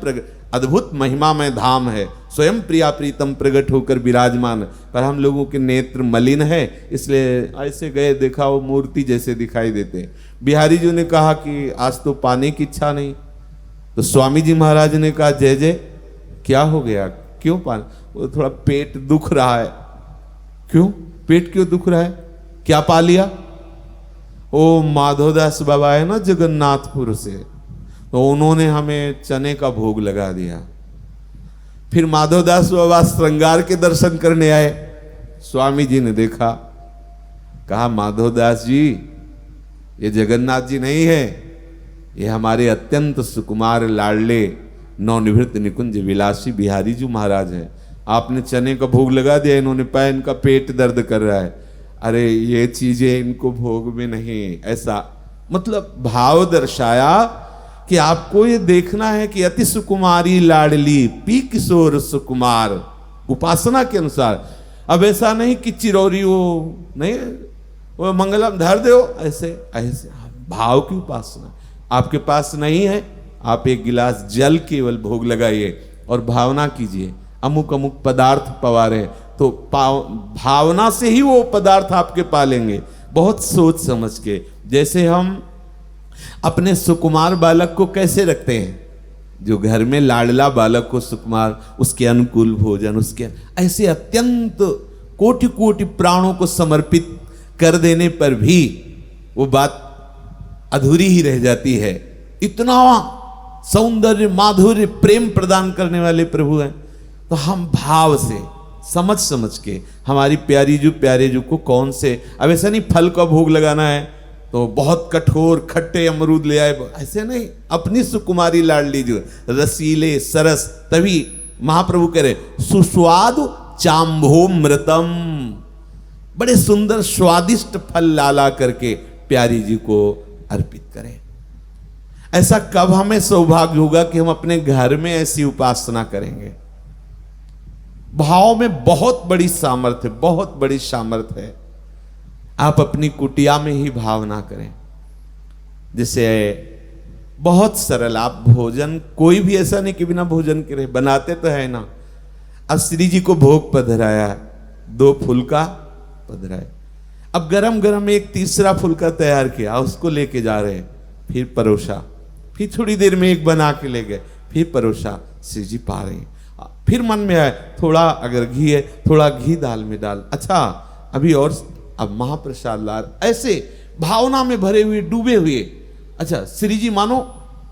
अद्भुत महिमा में धाम है, स्वयं प्रिया प्रीतम प्रकट होकर विराजमान। पर हम लोगों के नेत्र मलिन है, इसलिए ऐसे गए देखा वो मूर्ति जैसे दिखाई देते। बिहारी जी ने कहा कि आज तो पाने की इच्छा नहीं, तो स्वामी जी महाराज ने कहा जय जय क्या हो गया, क्यों पान, वो थोड़ा पेट दुख रहा है। क्यों पेट क्यों दुख रहा है, क्या पा लिया? ओ माधोदास बाबा है ना जगन्नाथपुर से, तो उन्होंने हमें चने का भोग लगा दिया। फिर माधोदास बाबा श्रृंगार के दर्शन करने आए, स्वामी जी ने देखा, कहा माधोदास जी ये जगन्नाथ जी नहीं है, ये हमारे अत्यंत सुकुमार लाडले नवनिवृत्त निकुंज विलासी बिहारी जी महाराज है। आपने चने का भोग लगा दिया, इन्होंने पाया इनका पेट दर्द कर रहा है, अरे ये चीजें इनको भोग में नहीं। ऐसा मतलब भाव दर्शाया कि आपको ये देखना है कि अति सुकुमारी लाडली पी किशोर सुकुमार, उपासना के अनुसार। अब ऐसा नहीं कि चिरौरी हो नहीं, वो मंगलम धर दो, ऐसे ऐसे भाव की उपासना आपके पास नहीं है। आप एक गिलास जल केवल भोग लगाइए और भावना कीजिए अमुक अमुक पदार्थ पवा रहे, तो भावना से ही वो पदार्थ आपके पालेंगे, बहुत सोच समझ के। जैसे हम अपने सुकुमार बालक को कैसे रखते हैं, जो घर में लाडला बालक को सुकुमार, उसके अनुकूल भोजन, उसके ऐसे अत्यंत कोटि कोटि प्राणों को समर्पित कर देने पर भी वो बात अधूरी ही रह जाती है। इतना सौंदर्य माधुर्य प्रेम प्रदान करने वाले प्रभु हैं, तो हम भाव से समझ समझ के हमारी प्यारी जो प्यारे जो को कौन से, अब ऐसा नहीं फल का भोग लगाना है तो बहुत कठोर खट्टे अमरूद ले आए, ऐसे नहीं, अपनी सुकुमारी लाडली जो रसीले सरस, तभी महाप्रभु कह रहे सुस्वाद चांभोमृतम, बड़े सुंदर स्वादिष्ट फल लाला करके प्यारी जी को अर्पित करें। ऐसा कब हमें सौभाग्य होगा कि हम अपने घर में ऐसी उपासना करेंगे। भाव में बहुत बड़ी सामर्थ्य, बहुत बड़ी सामर्थ्य है। आप अपनी कुटिया में ही भावना करें, जैसे बहुत सरल, आप भोजन कोई भी ऐसा नहीं कि बिना भोजन के रहे, बनाते तो है ना। अब श्री जी को भोग पधराया, 2 फुलका पधराए, अब गरम गरम एक तीसरा फुलका तैयार किया, उसको लेके जा रहे, फिर परोसा, फिर थोड़ी देर में एक बना के ले गए, फिर परोसा, श्री जी पा रहे हैं। फिर मन में आए थोड़ा अगर घी है, थोड़ा घी दाल में डाल, अच्छा अभी और, अब महाप्रसाद ला, ऐसे भावना में भरे हुए डूबे हुए। अच्छा श्री जी मानो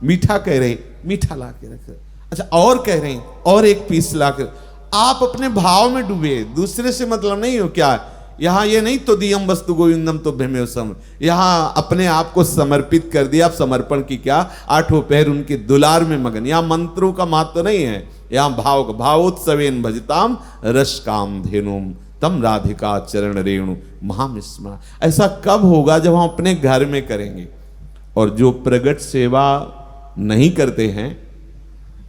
मीठा कह रहे, मीठा ला के रख रहे, अच्छा और कह रहे हैं और एक पीस ला कर, आप अपने भाव में डूबे, दूसरे से मतलब नहीं हो क्या। यहाँ ये नहीं तो दियम वस्तु गोविंदम तो भ्रमे सम, यहाँ अपने आप को समर्पित कर दिया। आप समर्पण की क्या, 8 पैर उनके दुलार में मगन। यहाँ मंत्रों का महत्व नहीं है, यहाँ भाव का, भावोत्सवेन भजताम रस काम धेनुम तम राधिका चरण रेणु महामिस्मरण। ऐसा कब होगा, जब हम अपने घर में करेंगे। और जो प्रगट सेवा नहीं करते हैं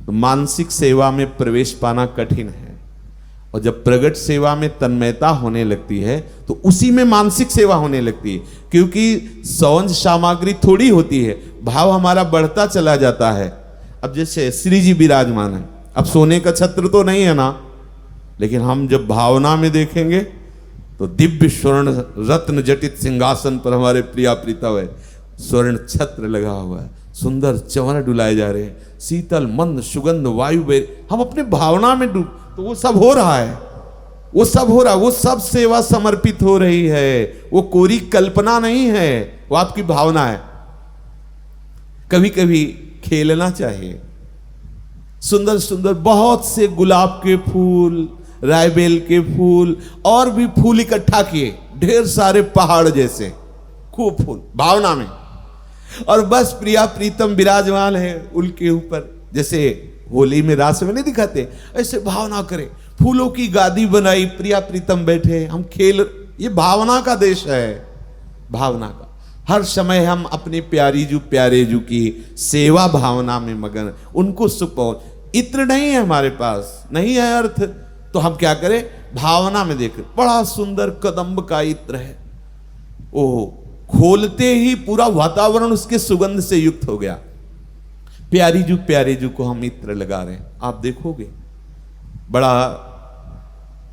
तो मानसिक सेवा में प्रवेश पाना कठिन है। और जब प्रगट सेवा में तन्मयता होने लगती है तो उसी में मानसिक सेवा होने लगती है, क्योंकि सौंज सामग्री थोड़ी होती है, भाव हमारा बढ़ता चला जाता है। अब जैसे श्री जी विराजमान है, अब सोने का छत्र तो नहीं है ना, लेकिन हम जब भावना में देखेंगे तो दिव्य स्वर्ण रत्न जटित सिंहासन पर हमारे प्रिया प्रीतम है, स्वर्ण छत्र लगा हुआ है, सुंदर चंवर डुलाए जा रहे हैं, शीतल मंद सुगंध वायु बह, हम अपने भावना में डूब, तो वो सब हो रहा है, वो सब हो रहा है, वो सब सेवा समर्पित हो रही है, वो कोरी कल्पना नहीं है, वो आपकी भावना है। कभी कभी खेलना चाहिए, सुंदर सुंदर बहुत से गुलाब के फूल, रायबेल के फूल और भी फूल इकट्ठा किए, ढेर सारे पहाड़ जैसे खूब फूल भावना में, और बस प्रिया प्रीतम विराजमान है उनके ऊपर, जैसे होली में रास में नहीं दिखाते, ऐसे भावना करें, फूलों की गादी बनाई, प्रिया प्रीतम बैठे, हम खेल, ये भावना का देश है, भावना का। हर समय हम अपनी प्यारी जू प्यारे जू की सेवा भावना में मगन, उनको सुख पहुंच, इत्र नहीं है हमारे पास, नहीं है अर्थ, तो हम क्या करें, भावना में देखें, बड़ा सुंदर कदम्ब का इत्र है, ओह खोलते ही पूरा वातावरण उसके सुगंध से युक्त हो गया, प्यारी जू को हम इत्र लगा रहे हैं, आप देखोगे बड़ा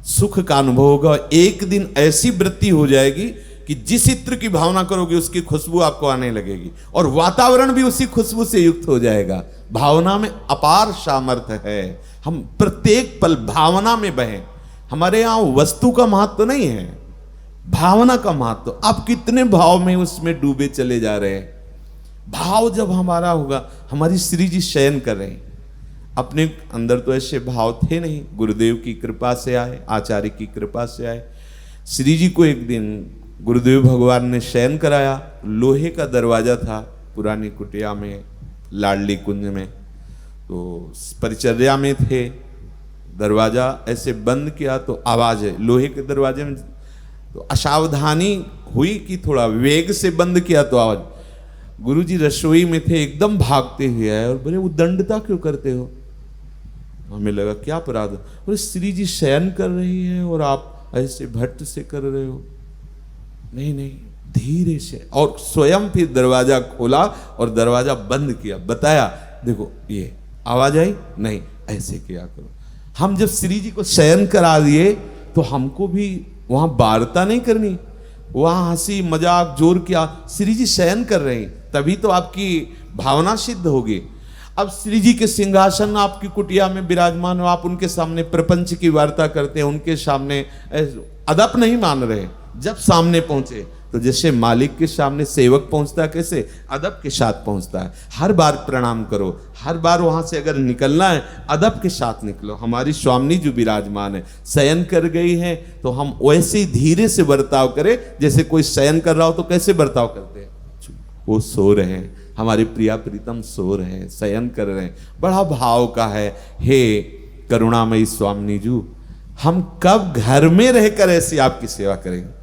सुख का अनुभव होगा। एक दिन ऐसी वृत्ति हो जाएगी कि जिस इत्र की भावना करोगे उसकी खुशबू आपको आने लगेगी, और वातावरण भी उसी खुशबू से युक्त हो जाएगा। भावना में अपार सामर्थ्य है, हम प्रत्येक पल भावना में बहें। हमारे यहाँ वस्तु का महत्व तो नहीं है, भावना का महत्व। आप कितने भाव में उसमें डूबे चले जा रहे हैं। भाव जब हमारा होगा, हमारी श्री जी शयन कर रहे हैं, अपने अंदर तो ऐसे भाव थे नहीं, गुरुदेव की कृपा से आए, आचार्य की कृपा से आए। श्री जी को एक दिन गुरुदेव भगवान ने शयन कराया, लोहे का दरवाजा था पुरानी कुटिया में, लाडली कुंज में, तो परिचर्या में थे, दरवाजा ऐसे बंद किया तो आवाज है, लोहे के दरवाजे में, तो असावधानी हुई कि थोड़ा वेग से बंद किया तो आवाज, गुरुजी रसोई में थे, एकदम भागते हुए आए और बोले वो दंडता क्यों करते हो। हमें लगा क्या अपराध, बोले श्री जी शयन कर रही है और आप ऐसे भट्ट से कर रहे हो। नहीं नहीं, धीरे से, और स्वयं फिर दरवाजा खोला और दरवाजा बंद किया, बताया देखो ये आवाज आई नहीं, ऐसे किया करो। हम जब श्री जी को शयन करा दिए तो हमको भी वहां वार्ता नहीं करनी, वहां हंसी मजाक जोर किया, श्री जी शयन कर रहे हैं, तभी तो आपकी भावना सिद्ध होगी। अब श्री जी के सिंहासन आपकी कुटिया में विराजमान हो, आप उनके सामने प्रपंच की वार्ता करते हैं, उनके सामने अदप नहीं मान रहे। जब सामने पहुंचे तो जैसे मालिक के सामने सेवक पहुंचता है, कैसे अदब के साथ पहुंचता है। हर बार प्रणाम करो, हर बार वहां से अगर निकलना है अदब के साथ निकलो। हमारी स्वामी जो विराजमान है, शयन कर गई हैं तो हम वैसे ही धीरे से बर्ताव करें, जैसे कोई शयन कर रहा हो तो कैसे बर्ताव करते हैं, वो सो रहे हैं, हमारे प्रिया प्रीतम सो रहे हैं, शयन कर रहे हैं, बड़ा भाव का है। हे करुणामयी स्वामी जी, हम कब घर में रहकर ऐसी आपकी सेवा करेंगे।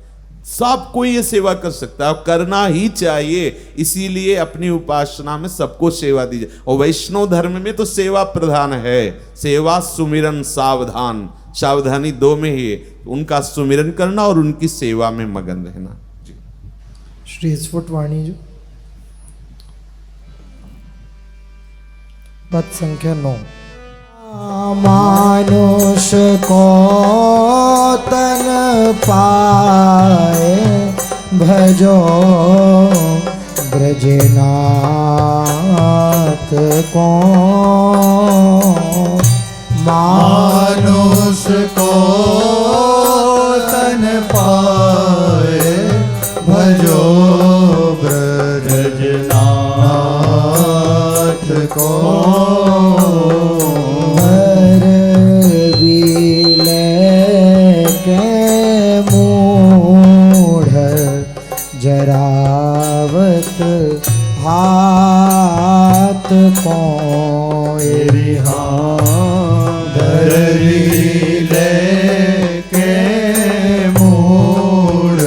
सब कोई ये सेवा कर सकता है और करना ही चाहिए, इसीलिए अपनी उपासना में सबको सेवा दीजिए। और वैष्णव धर्म में तो सेवा प्रधान है, सेवा सुमिरन सावधान, सावधानी दो में ही है, उनका सुमिरन करना और उनकी सेवा में मगन रहना। जी श्री स्फुट वाणी जी, पद संख्या 9। मानुष को तन पाए, भजो ब्रजनाथ को। मानुष को तन पाए, भजो ब्रजनाथ को। जरावत हाथ को, धररी लेके मूढ़,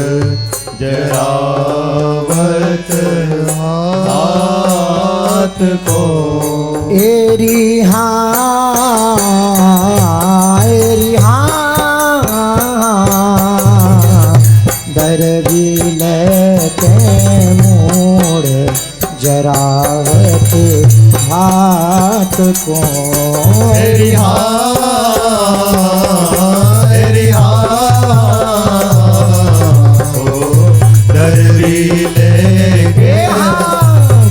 जरावत हाथ को। एरी हाँ हाथ को तेरी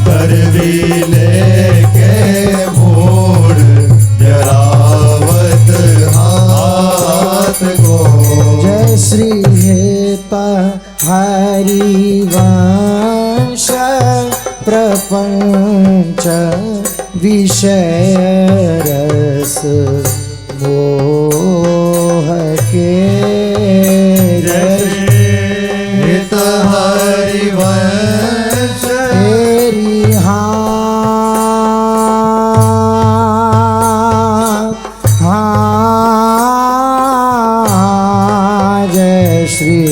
दरवी लेके मोड़ जरावत हाथ को। जय श्री हेता हरिवंश प्रपंच विषय रस मोह के हित हरिवंश तेरी जय श्री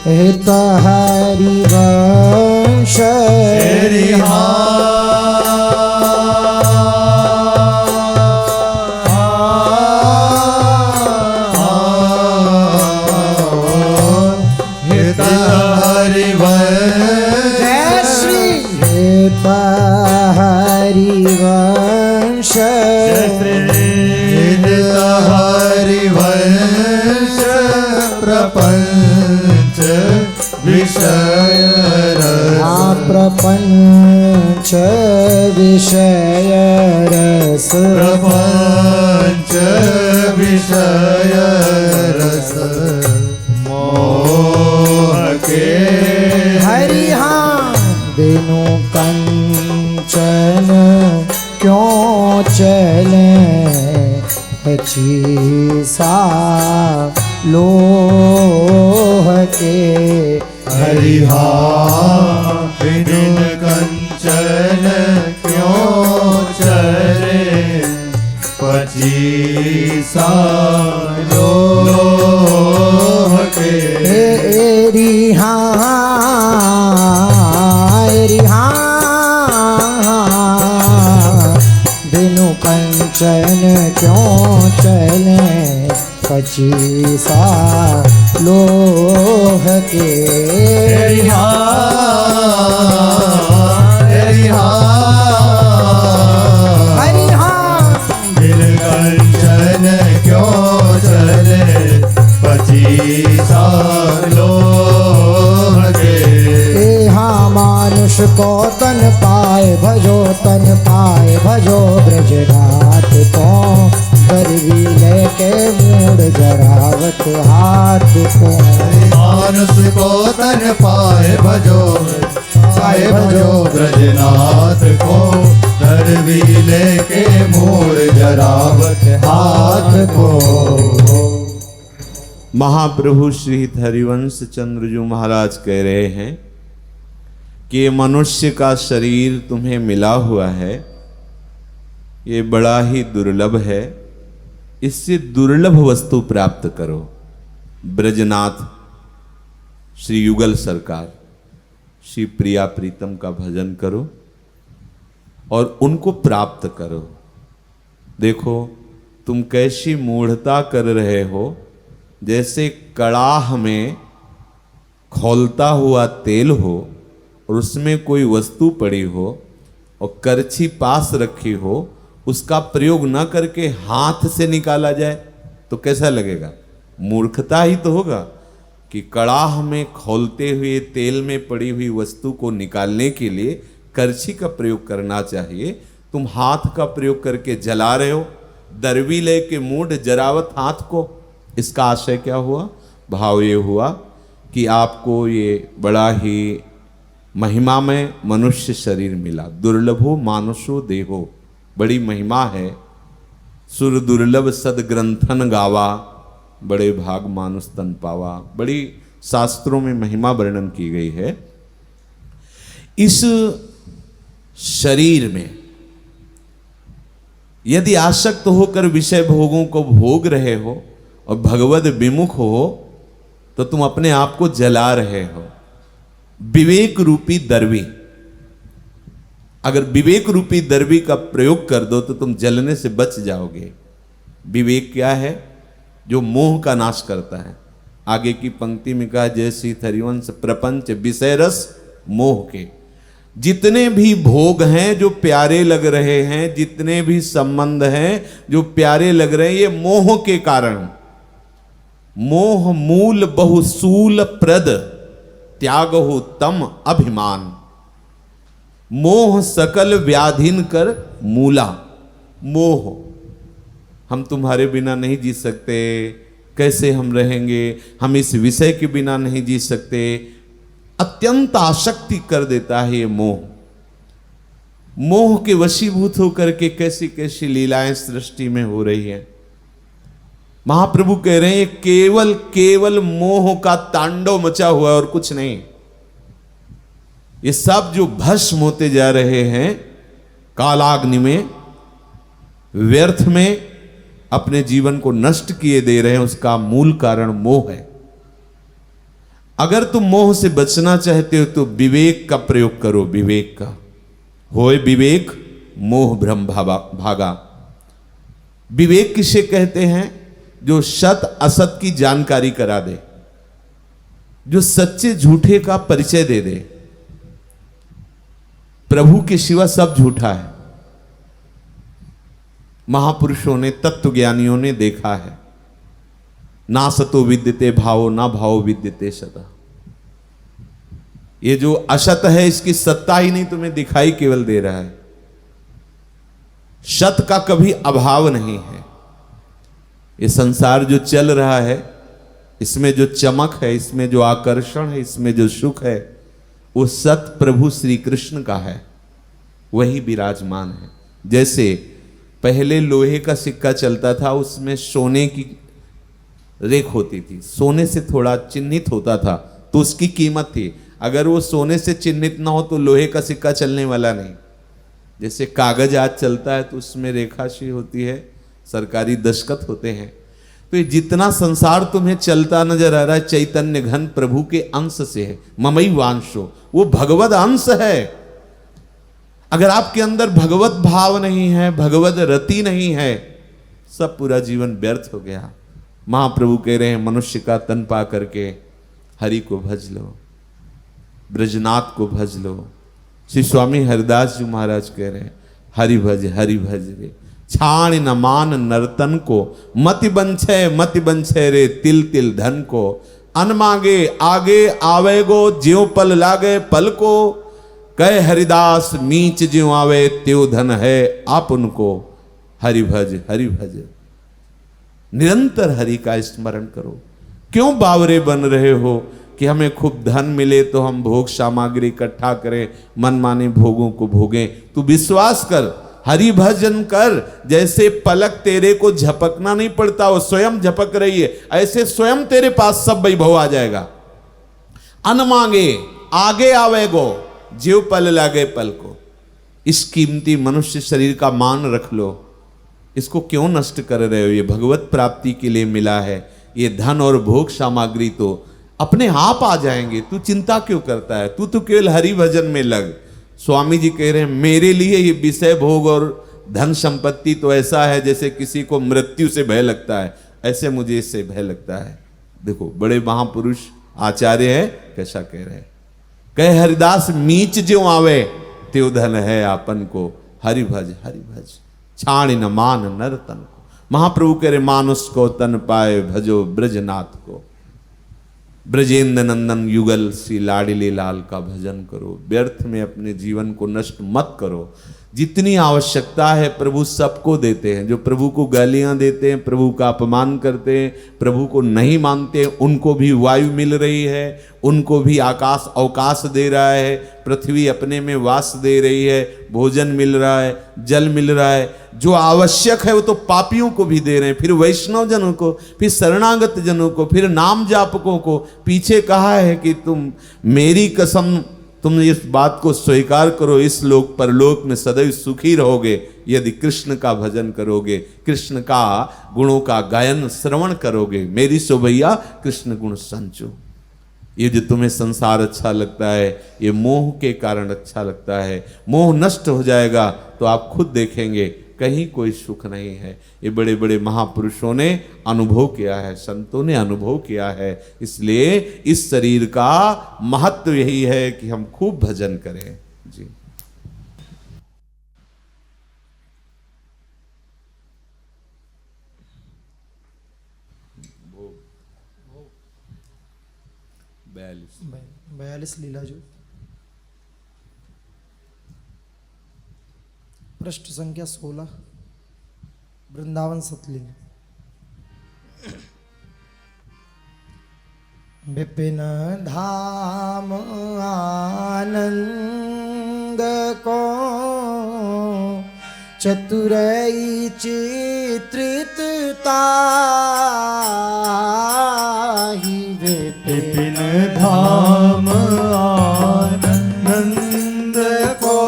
हित हरिवंश तेरी हित हरिवंश जय श्री हित हरिवंश हित हरिवंश प्रपंच विषय रस प्रपंच विषय रस प्रपंच विषय रस मोह के हरिहा बिनु कंचन क्यों चले सा लोह के हरिहा बिनु कंचन क्यों चले पचीसा लोह के रिहा बिनु कंचन क्यों चले पचीसा लोह के बिन कंचन क्यों चले पचीसा लोह के मानुष को तन पाए भजो ब्रजनाथ को गरवी लेके मूड जरावत हाथ को मानुष को तन पाए भजो ब्रजनाथ को दरवी लेके मोड़ जरावत हाथ को। महाप्रभु श्री हरिवंश चंद्रजू महाराज कह रहे हैं कि ये मनुष्य का शरीर तुम्हें मिला हुआ है, ये बड़ा ही दुर्लभ है, इससे दुर्लभ वस्तु प्राप्त करो। ब्रजनाथ श्री युगल सरकार श्री प्रिया प्रीतम का भजन करो और उनको प्राप्त करो। देखो तुम कैसी मूढ़ता कर रहे हो, जैसे कड़ाह में खौलता हुआ तेल हो और उसमें कोई वस्तु पड़ी हो और करछी पास रखी हो, उसका प्रयोग न करके हाथ से निकाला जाए तो कैसा लगेगा? मूर्खता ही तो होगा कि कड़ाह में खौलते हुए तेल में पड़ी हुई वस्तु को निकालने के लिए करछी का प्रयोग करना चाहिए। तुम हाथ का प्रयोग करके जला रहे हो। दरवी ले के मूढ़ जरावत हाथ को, इसका आशय क्या हुआ? भाव ये हुआ कि आपको ये बड़ा ही महिमा में मनुष्य शरीर मिला। दुर्लभो मानुषो देहो, बड़ी महिमा है। सुर दुर्लभ सद ग्रंथन गावा, बड़े भाग मानुष तन पावा। बड़ी शास्त्रों में महिमा वर्णन की गई है। इस शरीर में यदि आसक्त होकर विषय भोगों को भोग रहे हो और भगवद विमुख हो तो तुम अपने आप को जला रहे हो। विवेक रूपी दरवी, अगर विवेक रूपी दरवी का प्रयोग कर दो तो तुम जलने से बच जाओगे। विवेक क्या है? जो मोह का नाश करता है। आगे की पंक्ति में कहा जय श्री हरिवंश प्रपंच विषय रस मोह के। जितने भी भोग हैं जो प्यारे लग रहे हैं, जितने भी संबंध हैं जो प्यारे लग रहे हैं, ये मोह के कारण। मोह मूल बहुसूल प्रद, त्याग हो तम अभिमान। मोह सकल व्याधिन कर मूला। मोह, हम तुम्हारे बिना नहीं जी सकते, कैसे हम रहेंगे, हम इस विषय के बिना नहीं जी सकते, अत्यंत आसक्ति कर देता है ये मोह। मोह के वशीभूत होकर के कैसी कैसी लीलाएं सृष्टि में हो रही हैं। महाप्रभु कह रहे हैं केवल केवल मोह का तांडव मचा हुआ है और कुछ नहीं। ये सब जो भस्म होते जा रहे हैं कालाग्नि में, व्यर्थ में अपने जीवन को नष्ट किए दे रहे हैं, उसका मूल कारण मोह है। अगर तुम मोह से बचना चाहते हो तो विवेक का प्रयोग करो। विवेक का होए विवेक, मोह भ्रम भागा। विवेक किसे कहते हैं? जो सत असत की जानकारी करा दे, जो सच्चे झूठे का परिचय दे दे। प्रभु के सिवा सब झूठा है। महापुरुषों ने, तत्वज्ञानियों ने देखा है, ना सतो विद्यते भावो ना भावो विद्यते सता। ये जो असत है इसकी सत्ता ही नहीं तुम्हें दिखाई केवल दे रहा है। सत का कभी अभाव नहीं है। ये संसार जो चल रहा है, इसमें जो चमक है, इसमें जो आकर्षण है, इसमें जो सुख है, वो सत प्रभु श्री कृष्ण का है, वही विराजमान है। जैसे पहले लोहे का सिक्का चलता था, उसमें सोने की रेख होती थी, सोने से थोड़ा चिन्हित होता था तो उसकी कीमत थी। अगर वो सोने से चिन्हित ना हो तो लोहे का सिक्का चलने वाला नहीं। जैसे कागज आज चलता है तो उसमें रेखाशी होती है, सरकारी दस्तखत होते हैं। तो ये जितना संसार तुम्हें चलता नजर आ रहा है, चैतन्य घन प्रभु के अंश से है। ममई वांशो, वो भगवद अंश है। अगर आपके अंदर भगवत भाव नहीं है, भगवत रति नहीं है, सब पूरा जीवन व्यर्थ हो गया। महाप्रभु कह रहे हैं मनुष्य का तन पा करके हरि को भज लो, ब्रजनाथ को भज लो। श्री स्वामी हरिदास जी महाराज कह रहे हैं हरि भज रे, छाण न मान नर्तन को, मति बंछे रे तिल तिल धन को। अन मांगे आगे आवेगो, ज्यों पल लागे पल को। कह हरिदास मीच ज्यों आवे, त्यो धन है आप उनको। हरि भज निरंतर हरि का स्मरण करो। क्यों बावरे बन रहे हो कि हमें खूब धन मिले तो हम भोग सामग्री इकट्ठा करें, मनमाने भोगों को भोगें? तू विश्वास कर, हरि भजन कर। जैसे पलक तेरे को झपकना नहीं पड़ता, वो स्वयं झपक रही है, ऐसे स्वयं तेरे पास सब वैभव आ जाएगा। अन मांगे आगे आवेगो, ज्यों पल लागे पल को। इस कीमती मनुष्य शरीर का मान रख लो। इसको क्यों नष्ट कर रहे हो? ये भगवत प्राप्ति के लिए मिला है। ये धन और भोग सामग्री तो अपने आप आ जाएंगे, तू चिंता क्यों करता है? तू तो केवल हरि भजन में लग। स्वामी जी कह रहे हैं मेरे लिए ये विषय भोग और धन संपत्ति तो ऐसा है जैसे किसी को मृत्यु से भय लगता है, ऐसे मुझे इससे भय लगता है। देखो बड़े महापुरुष आचार्य है कैसा कह रहे हैं। कह हरिदास मीच ज्यों आवे, त्यो धन है आपन को। हरि भज छाण न मान नर तन को। महाप्रभु कह रहे मानुष को तन पाए भजो ब्रजनाथ को। ब्रजेंद्र नंदन युगल श्री लाडिले लाल का भजन करो। व्यर्थ में अपने जीवन को नष्ट मत करो। जितनी आवश्यकता है प्रभु सबको देते हैं। जो प्रभु को गालियां देते हैं, प्रभु का अपमान करते हैं, प्रभु को नहीं मानते, उनको भी वायु मिल रही है, उनको भी आकाश अवकाश दे रहा है, पृथ्वी अपने में वास दे रही है, भोजन मिल रहा है, जल मिल रहा है। जो आवश्यक है वो तो पापियों को भी दे रहे हैं, फिर वैष्णव जनों को, फिर शरणागत जनों को, फिर नाम जापकों को। पीछे कहा है कि तुम मेरी कसम, तुम इस बात को स्वीकार करो, इस लोक परलोक में सदैव सुखी रहोगे यदि कृष्ण का भजन करोगे, कृष्ण का गुणों का गायन श्रवण करोगे। मेरी सो भैया कृष्ण गुण संचो। ये जो तुम्हें संसार अच्छा लगता है, ये मोह के कारण अच्छा लगता है। मोह नष्ट हो जाएगा तो आप खुद देखेंगे कहीं कोई सुख नहीं है। ये बड़े बड़े महापुरुषों ने अनुभव किया है, संतों ने अनुभव किया है। इसलिए इस शरीर का महत्व यही है कि हम खूब भजन करें। जी। वो 42 लीला जो पृष्ठ संख्या 16 वृंदावन सतलीला। विपिन धाम आनंद को चतुरई चित्रित ताहि विपिन धाम आनंद को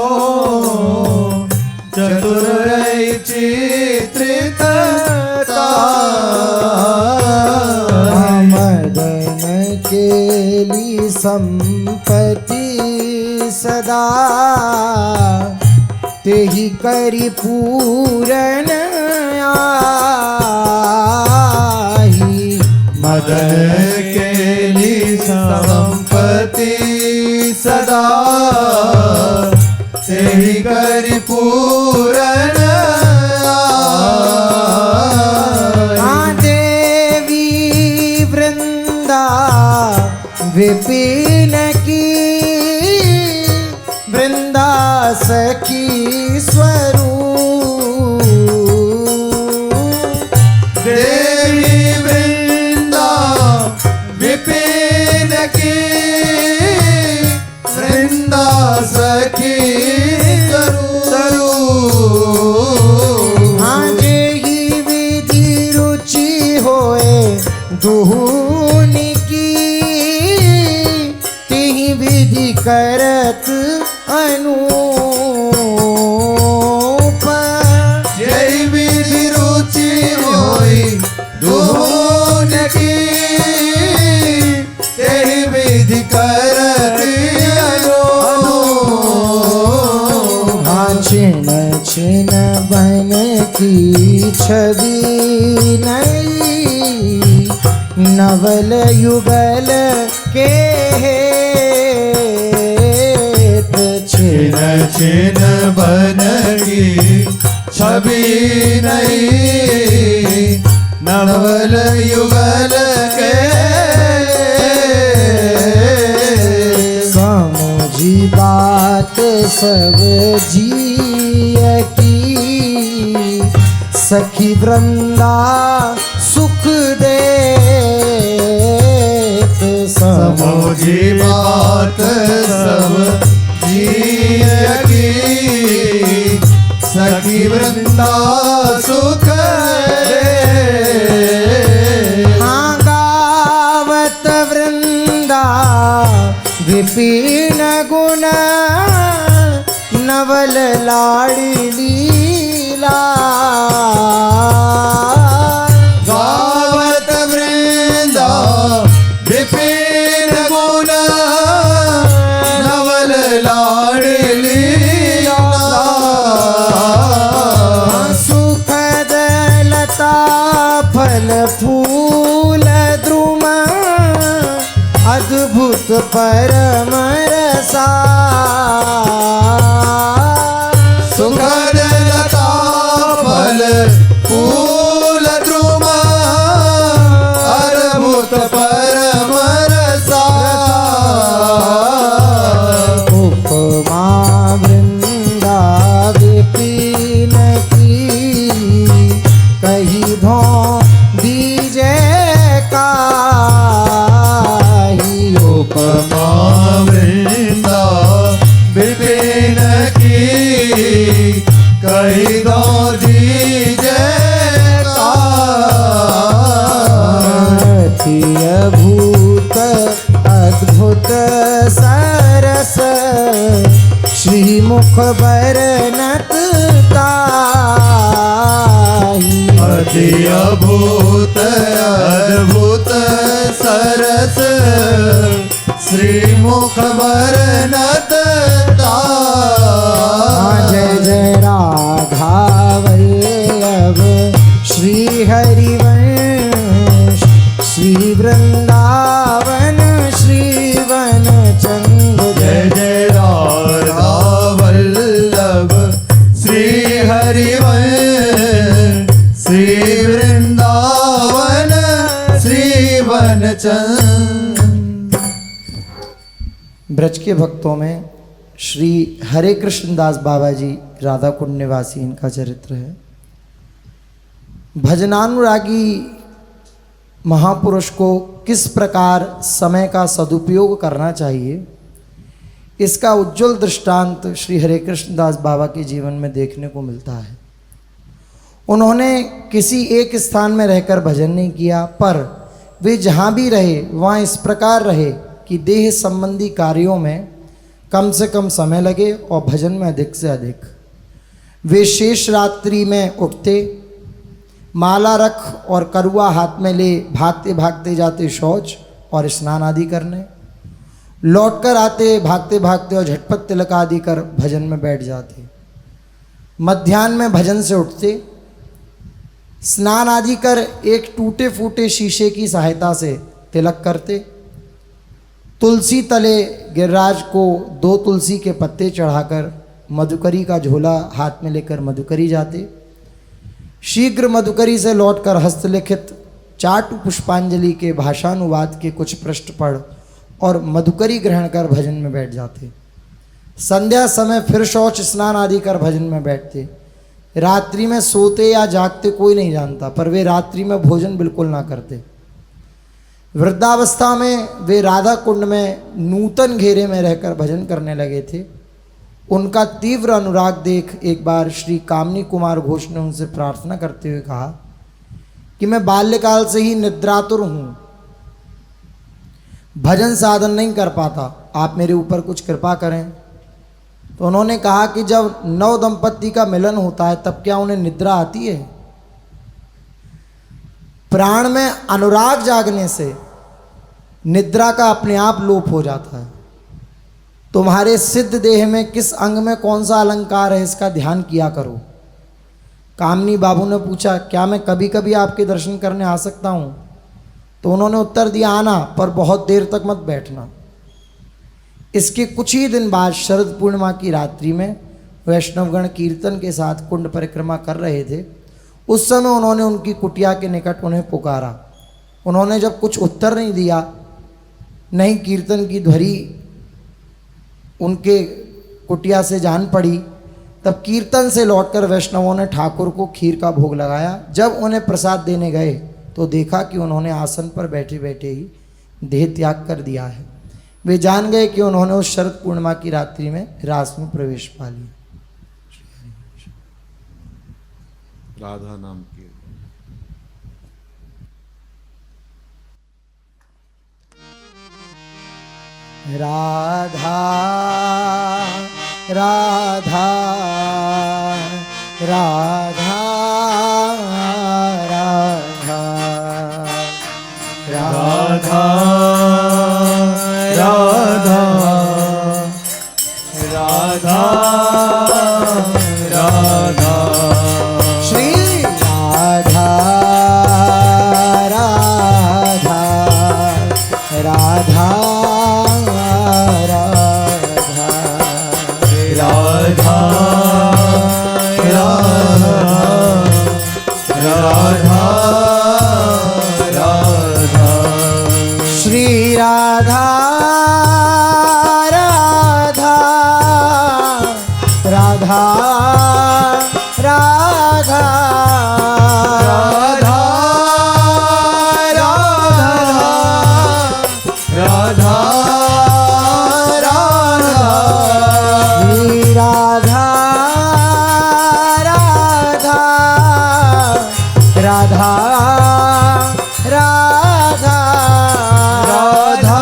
चतुरई चित्रित मदन केली संपत्ति सदा तेहि करि पूरन आहि। मदन केली संपत्ति सदा तेहि करि पूरन देवी वृंदा विपिन की वृंदा सखी स्वरूप। देवी वृंदा विपिन की वृंदा सखी स्वरूप। हाँ जेहि विधि रुचि होए दुहुन की तिहि विधि करत अनूप। जय विधि रुचि होई दुहुन की तेहि विधि करति अनूप। हाँ छिन छिन बन की छवि नई नवल युगल के हेत छिन छिन बन की छवि नई नवल युगल के समझी बात सब जिय की सखी वृंदा सुख देत। समझी बात सब जिय की सखी वृंदा सुख देत। हाँ गावत वृंदा विपिन गुण नवल लाड़ी लीला। गावत वृंदा विपिन गुण नवल लाडली सुखद लता फल फूल द्रुम अद्भुत परम रसा। सुखद लता फल फूल द्रुम अद्भुत परम रसा। उपमा वृंदा विपिन की कही धो दीजे काही। उपमा वृंदा विपिन की कही दो दीजे भूत अद्भुत सरस श्री मुख बरनत ताहि। अति अभूत अद्भुत सरस श्री मुख बरनत जय जय राघवल्लभ श्री हरिवंश श्री वृंदावन श्री वन चंद। जय जय राधा वृंदावन श्री वनचंद। ब्रज के भक्तों में श्री हरे कृष्ण दास बाबा जी राधा कुंड निवासी इनका चरित्र है। भजनानुरागी महापुरुष को किस प्रकार समय का सदुपयोग करना चाहिए, इसका उज्जवल दृष्टांत श्री हरे कृष्ण दास बाबा के जीवन में देखने को मिलता है। उन्होंने किसी एक स्थान में रहकर भजन नहीं किया, पर वे जहाँ भी रहे वहाँ इस प्रकार रहे कि देह संबंधी कार्यों में कम से कम समय लगे और भजन में अधिक से अधिक। वे शेष रात्रि में उठते, माला रख और करुआ हाथ में ले भागते भागते जाते शौच और स्नान आदि करने, लौटकर आते भागते भागते और झटपट तिलक आदि कर भजन में बैठ जाते। मध्याह्न में भजन से उठते, स्नान आदि कर एक टूटे फूटे शीशे की सहायता से तिलक करते, तुलसी तले गिरिराज को 2 तुलसी के पत्ते चढ़ाकर मधुकरी का झोला हाथ में लेकर मधुकरी जाते। शीघ्र मधुकरी से लौटकर हस्तलिखित चाटु पुष्पांजलि के भाषानुवाद के कुछ पृष्ठ पढ़ और मधुकरी ग्रहण कर भजन में बैठ जाते। संध्या समय फिर शौच स्नान आदि कर भजन में बैठते। रात्रि में सोते या जागते कोई नहीं जानता, पर वे रात्रि में भोजन बिल्कुल ना करते। वृद्धावस्था में वे राधा कुंड में नूतन घेरे में रहकर भजन करने लगे थे। उनका तीव्र अनुराग देख एक बार श्री कामनी कुमार घोष ने उनसे प्रार्थना करते हुए कहा कि मैं बाल्यकाल से ही निद्रातुर हूँ, भजन साधन नहीं कर पाता, आप मेरे ऊपर कुछ कृपा करें। तो उन्होंने कहा कि जब नव दंपत्ति का मिलन होता है तब क्या उन्हें निद्रा आती है? प्राण में अनुराग जागने से निद्रा का अपने आप लोप हो जाता है। तुम्हारे सिद्ध देह में किस अंग में कौन सा अलंकार है, इसका ध्यान किया करो। कामनी बाबू ने पूछा, क्या मैं कभी कभी आपके दर्शन करने आ सकता हूँ? तो उन्होंने उत्तर दिया, आना, पर बहुत देर तक मत बैठना। इसके कुछ ही दिन बाद शरद पूर्णिमा की रात्रि में वैष्णवगण कीर्तन के साथ कुंड परिक्रमा कर रहे थे। उस समय उन्होंने उनकी कुटिया के निकट उन्हें पुकारा। उन्होंने जब कुछ उत्तर नहीं दिया, नहीं कीर्तन की ध्वनि उनके कुटिया से जान पड़ी, तब कीर्तन से लौटकर वैष्णवों ने ठाकुर को खीर का भोग लगाया। जब उन्हें प्रसाद देने गए तो देखा कि उन्होंने आसन पर बैठे बैठे ही देह त्याग कर दिया है। वे जान गए कि उन्होंने उस शरद पूर्णिमा की रात्रि में रास में प्रवेश पा लिया। राधा नाम की राधा राधा राधा राधा राधा राधा राधा राधा श्री राधा राधा राधा राधा राधा राधा राधा राधा राधा राधा राधा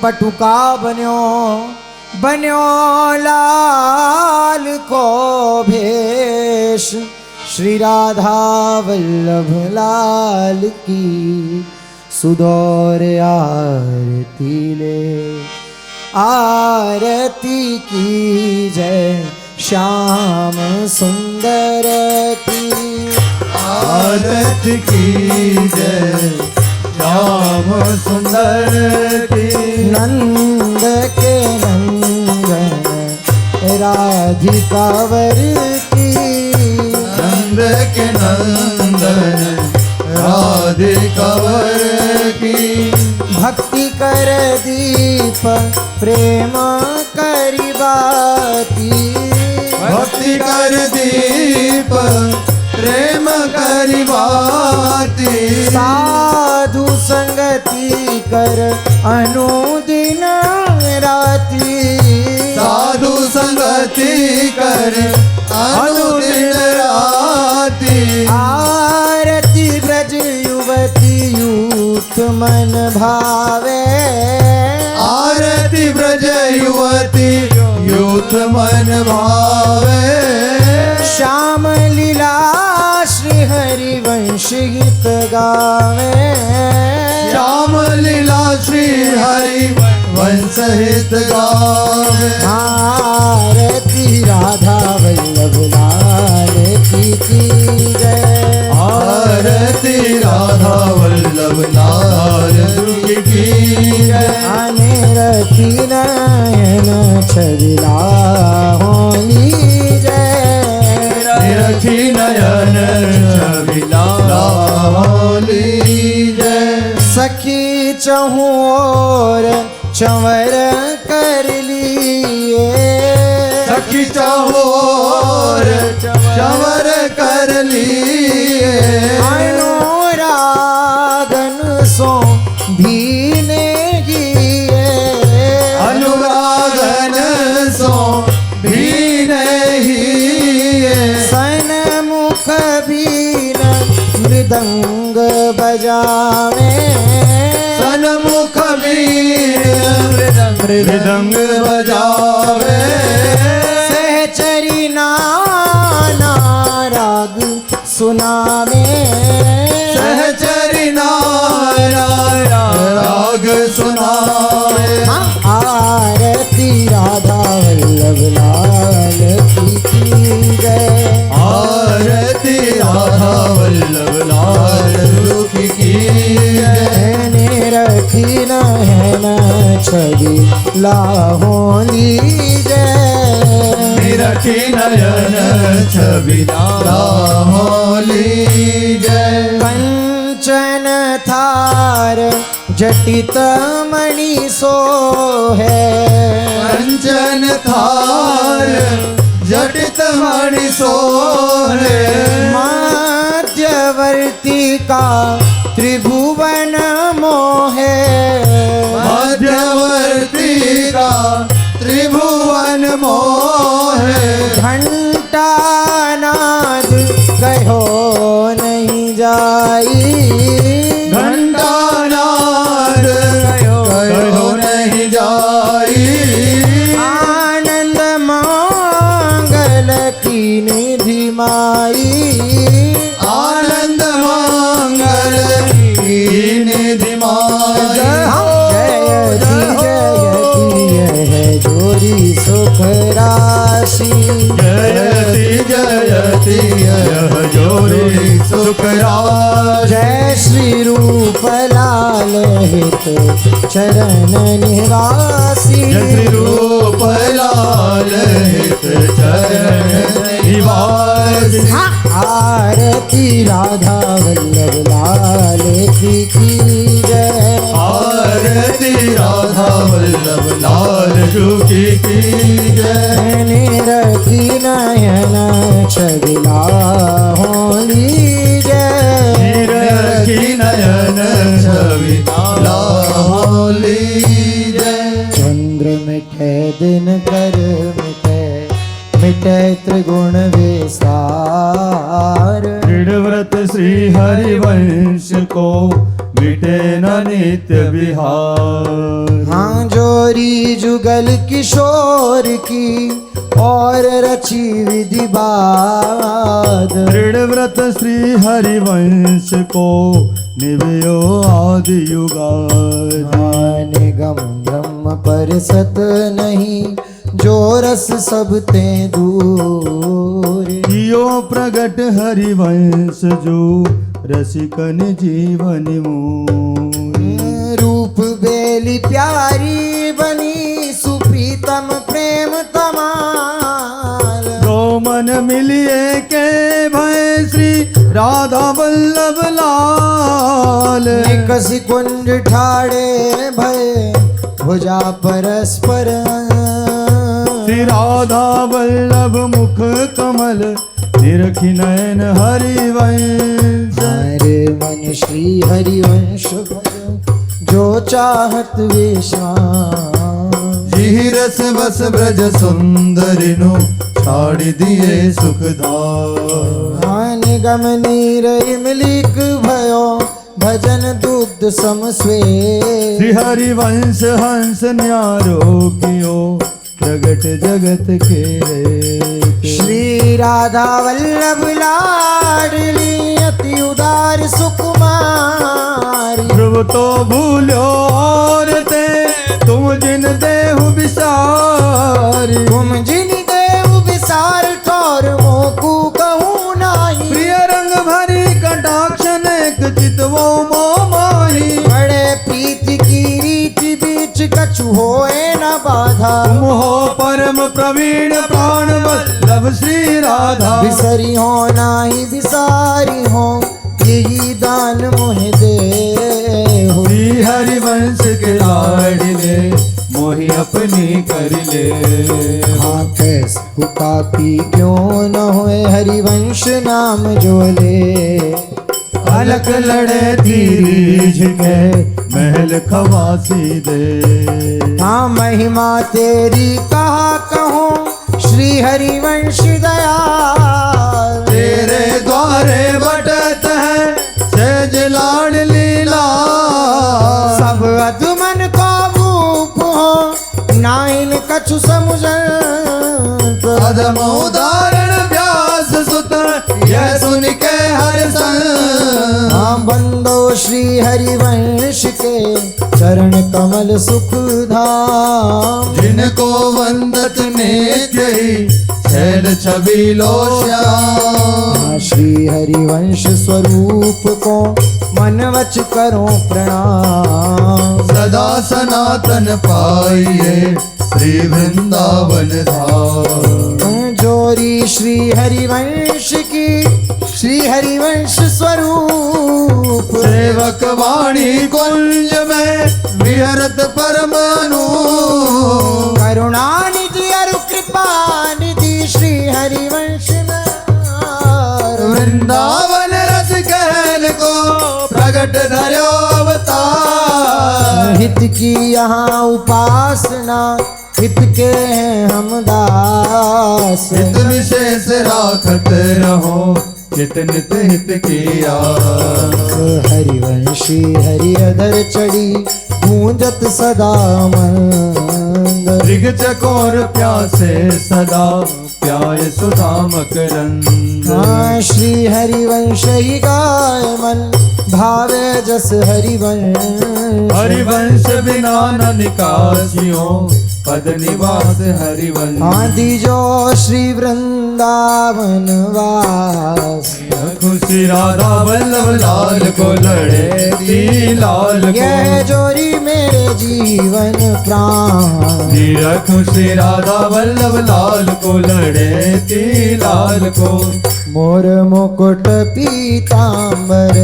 पटुका बन्यो बन्यो लाल को भेष श्री राधा वल्लभ लाल की सुदौर आरती ले आरती की जय श्याम सुंदर की आरती की जय श्याम सुंदर की नंद के नंदन राधिका वर की नंद के नंदन राधिका वर की भक्ति कर दीप प्रेम करी बाती भक्ति कर दीप प्रेम करी बाती साधु संगति कर अनुदिन राती साधु संगति कर अनुदिन राती आरती ब्रज युवती यूथ मन भावे आरती ब्रज युवती यूथ मन भावे श्याम लीला श्री हरिवंश गीत गावे श्याम लीला श्री हरि वंश हित गावे आरती राधा वल्लभ लाल की जय आरती राधा वल्लभ लाल की जय आने रखी नयन छविला होली जय निरखी नयन छविला होली जय सखी चहु और चंवर कर लिए सखी चहोर चंवर कर लिए अनुरागन सो भीने गिए अनुरागन सो भी नहीं सन्मुख बीन मृदंग बजावे सन्मुख वीर मृदंग बजावे सहचरी नाना राग सुनावे सहचरी नारा राग सुनावे आरती राधा वल्लभ लाल की जय आरती राधा वल्लभ लाल की जय रखी नयन छवि लाहोली जय निरखी नयन छविला होली जय कंचन थार जटित मणि सो है कंचन थार जटित मणि सोहे मध्यवर्ती का त्रिभुवन मोहे मध्यवर्ती का त्रिभुवन मोहे घंटा नाद कहो नहीं जाई घंटा नाद कहो नहीं जाई आनंद मंगल की निधि माई आनंद मंगल की निधि माई जयती जोरी सुख राशि जयति जयति यह जोरी सुख राशि जय श्री रूप लाल हित चरण निवासी जय श्री रूप लाल हित चरण निवासी आरती राधा वल्लभ लाल की जय आरती राधा वल्लभ लाल की जय रखी नयन छविला होली जय रखी नयन छविला होली जय चंद्र मिटे दिन कर मिटे मिटे त्रिगुण विसार दृढ़व्रत श्री हरिवंश को मिटे न नित्य विहार। हाँ जोरी जुगल किशोर की और रची विधि बाद। दृढ़ व्रत श्री हरिवंश को निभयो आदि युगाद। निगम ब्रह्म पर सत नहीं जो रस सब ते दूर। यो प्रगट हरिवंश जो रसिकन जीवन मूल। रूप बेली प्यारी बनी सुप्रीतम प्रेम तमाल। दो मन मिलिए के भय श्री राधा वल्लभ लाल। निकसि कुंज ठाड़े भय भुजा परस्पर। श्री राधा वल्लभ मुख कमल निरखि नयन हरिवंश। हरे मन श्री हरिवंश भजो जो चाहत विश्राम। जी रस बस ब्रज सुंदरिनु छाड़ दिए सुखधाम। निगम नीर इमलिक भयो भजन दुग्ध समस्वे। श्री हरिवंश हंस न्यारो कियो प्रगट जगत के रे। श्री राधा वल्लभ लाडली अति उदार सुकुमारी। ध्रुव तो भूलो और ते तुम जिन देहु विसारी। तुम जिन देव विसार ठौर मोकू कहूँ नाही। प्रिय रंग भरी कटाक्ष नेक चितवो मोह माही। बड़े प्रीति की रीति बीच कछु होए न बाधा। तुम हो परम प्रवीण प्राण वल्लभ श्री राधा। बिसरी हो नाही बिसारी हो यही दान मोहि दे हो। श्री हरिवंश के लाडले मोहि अपनी कर ले। हाँ कैस हुकापी क्यों न होए हरिवंश नाम जो ले। अलग लड़े तीरीज के महल खवासी दे। हाँ महिमा तेरी कहा कहूँ श्री हरिवंश दयाल। तेरे द्वारे बटत है सहज लाड लीला। सब अधुमन को भूप हो नाइन कछु समुझन। अधम उदाहरण व्यास सुत यह सुन के हर सन। हाँ बंदो श्री हरिवंश के चरण कमल सुख धाम। जिनको वंदत नित्य ही छैल छबीलो श्याम। श्री हरिवंश स्वरूप को मन वच करो प्रणाम। सदा सनातन पाइए श्री वृंदावन धाम। जोरी श्री हरिवंश की श्री हरिवंश स्वरूप। सेवक वाणी कुंज में विहरत परमानु। करुणा निधि अरु कृपा निधि श्री हरिवंश वृंदावन रस कहन को प्रगट धर्यो अवतार। हित की यहाँ उपासना हित के हैं हम दास। हित विशेष राखत रहो चित नित हित की आस। हरिवंशी हरि अधर चढ़ी गूंजत सदा मंद। मृग चकोर प्यासे सदा प्याय सुधा मकरंद। हाँ श्री हरिवंश ही गाय मन भावे जस हरिवंश। हरिवंश बिना न निकासियों पद निवास हरिवंश। हाँ दीजो श्री वृंदावन वास। खुशी राधा वल्लभ लाल को लड़े दी लाल को। यह जोरी मेरे जीवन प्राण। धीरा खुशी राधा वल्लभ लाल को लड़े दी लाल को। मोर मुकुट पीतांबर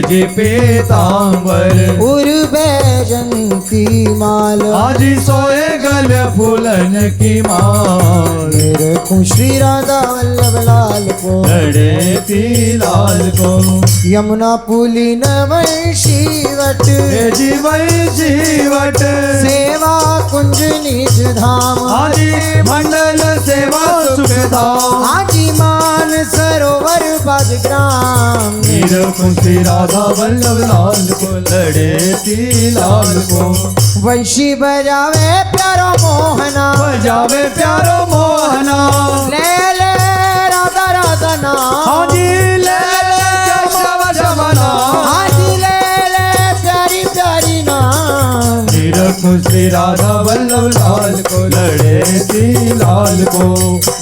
जी पीतांबर। उर बैजंती माल। आज सोए गल फूलन की माल। मेरे श्री राधा वल्लभ लाल को लड़े थी लाल को। यमुना पुलिन वंशीवट जीवन जीवट। सेवा कुंज निज धाम। आजी मंडल सेवा सुख धाम। आजी मान मान सरोवर बाजग्राम खुशी राधा वल्लभ लाल को लड़े ती लाल को वैशी बजावे प्यारो मोहना बजावे प्यारो मोहना ले ले राधा राधा नाम हाँ जी ले ले केशव शमना हाँ जी ले ले प्यारी प्यारी नाम खुशी राधा वल्लभ लाल को लड़े ती लाल को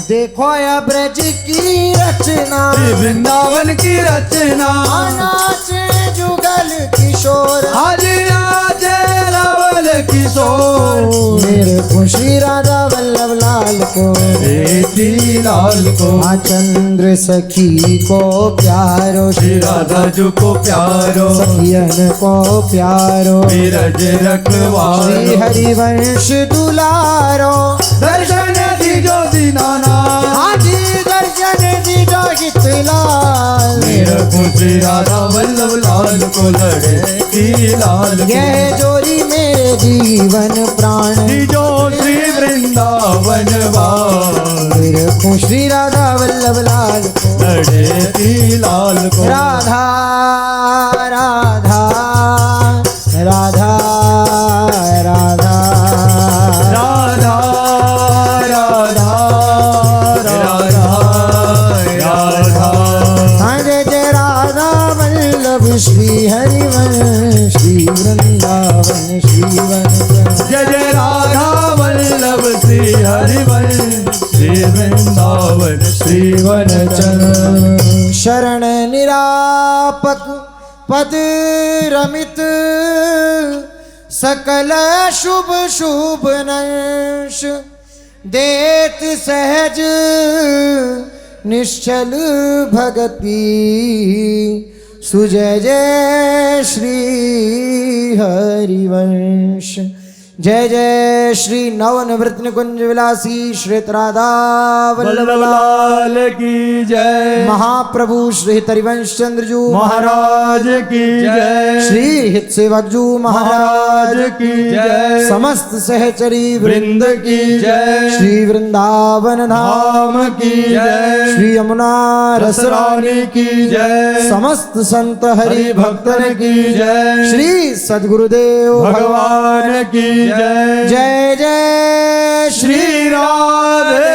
देखो या ब्रज की रचना वृंदावन की रचना नाच जुगल किशोर आज आज रावल किशोर मेरे खुशी राधा वल्लभ लाल को रेती लाल को चंद्र सखी को प्यारो श्री राधा जो को प्यारो सखियन को प्यारो बीरज रखवारो श्री हरिवंश दुलारो दर्शन दीजो दीनाना हाजी दर्शन दीजो हितलाल मेरा खुशी राधा वल्लभ लाल को लड़े ती लाल को यह जोरी मेरे जीवन प्राण दीजो श्री वृंदावन मेरे खुशी राधा वल्लभ लाल को लड़े ती लाल को राधा राधा राधा राधा राधा राधा राधा राधा हरे जय राधा वल्लभ श्री हरिवंश श्री वृंदावन श्रीवन जय जय राधा वल्लभ श्री हरिवन श्री वृंदावन श्रीवन चरण शरण निरापक पद रमित सकल शुभ शुभ नंश देत सहज निश्चल भगति सुजय जय श्री हरिवंश जय जय श्री नवनिवृत्त निकुंज विलासी श्रीत राधा वल्लभ लाल की जय महाप्रभु श्री हरिवंश चंद्र जू महाराज की जय श्री हित सेवक जू महाराज की जय समस्त सहचरी वृंद की जय श्री वृंदावन धाम धाम की जय श्री यमुना रसरानी की जय समस्त संत हरि भक्तन की जय श्री सद्गुरुदेव भगवान की जय जय जय श्री श्री राधे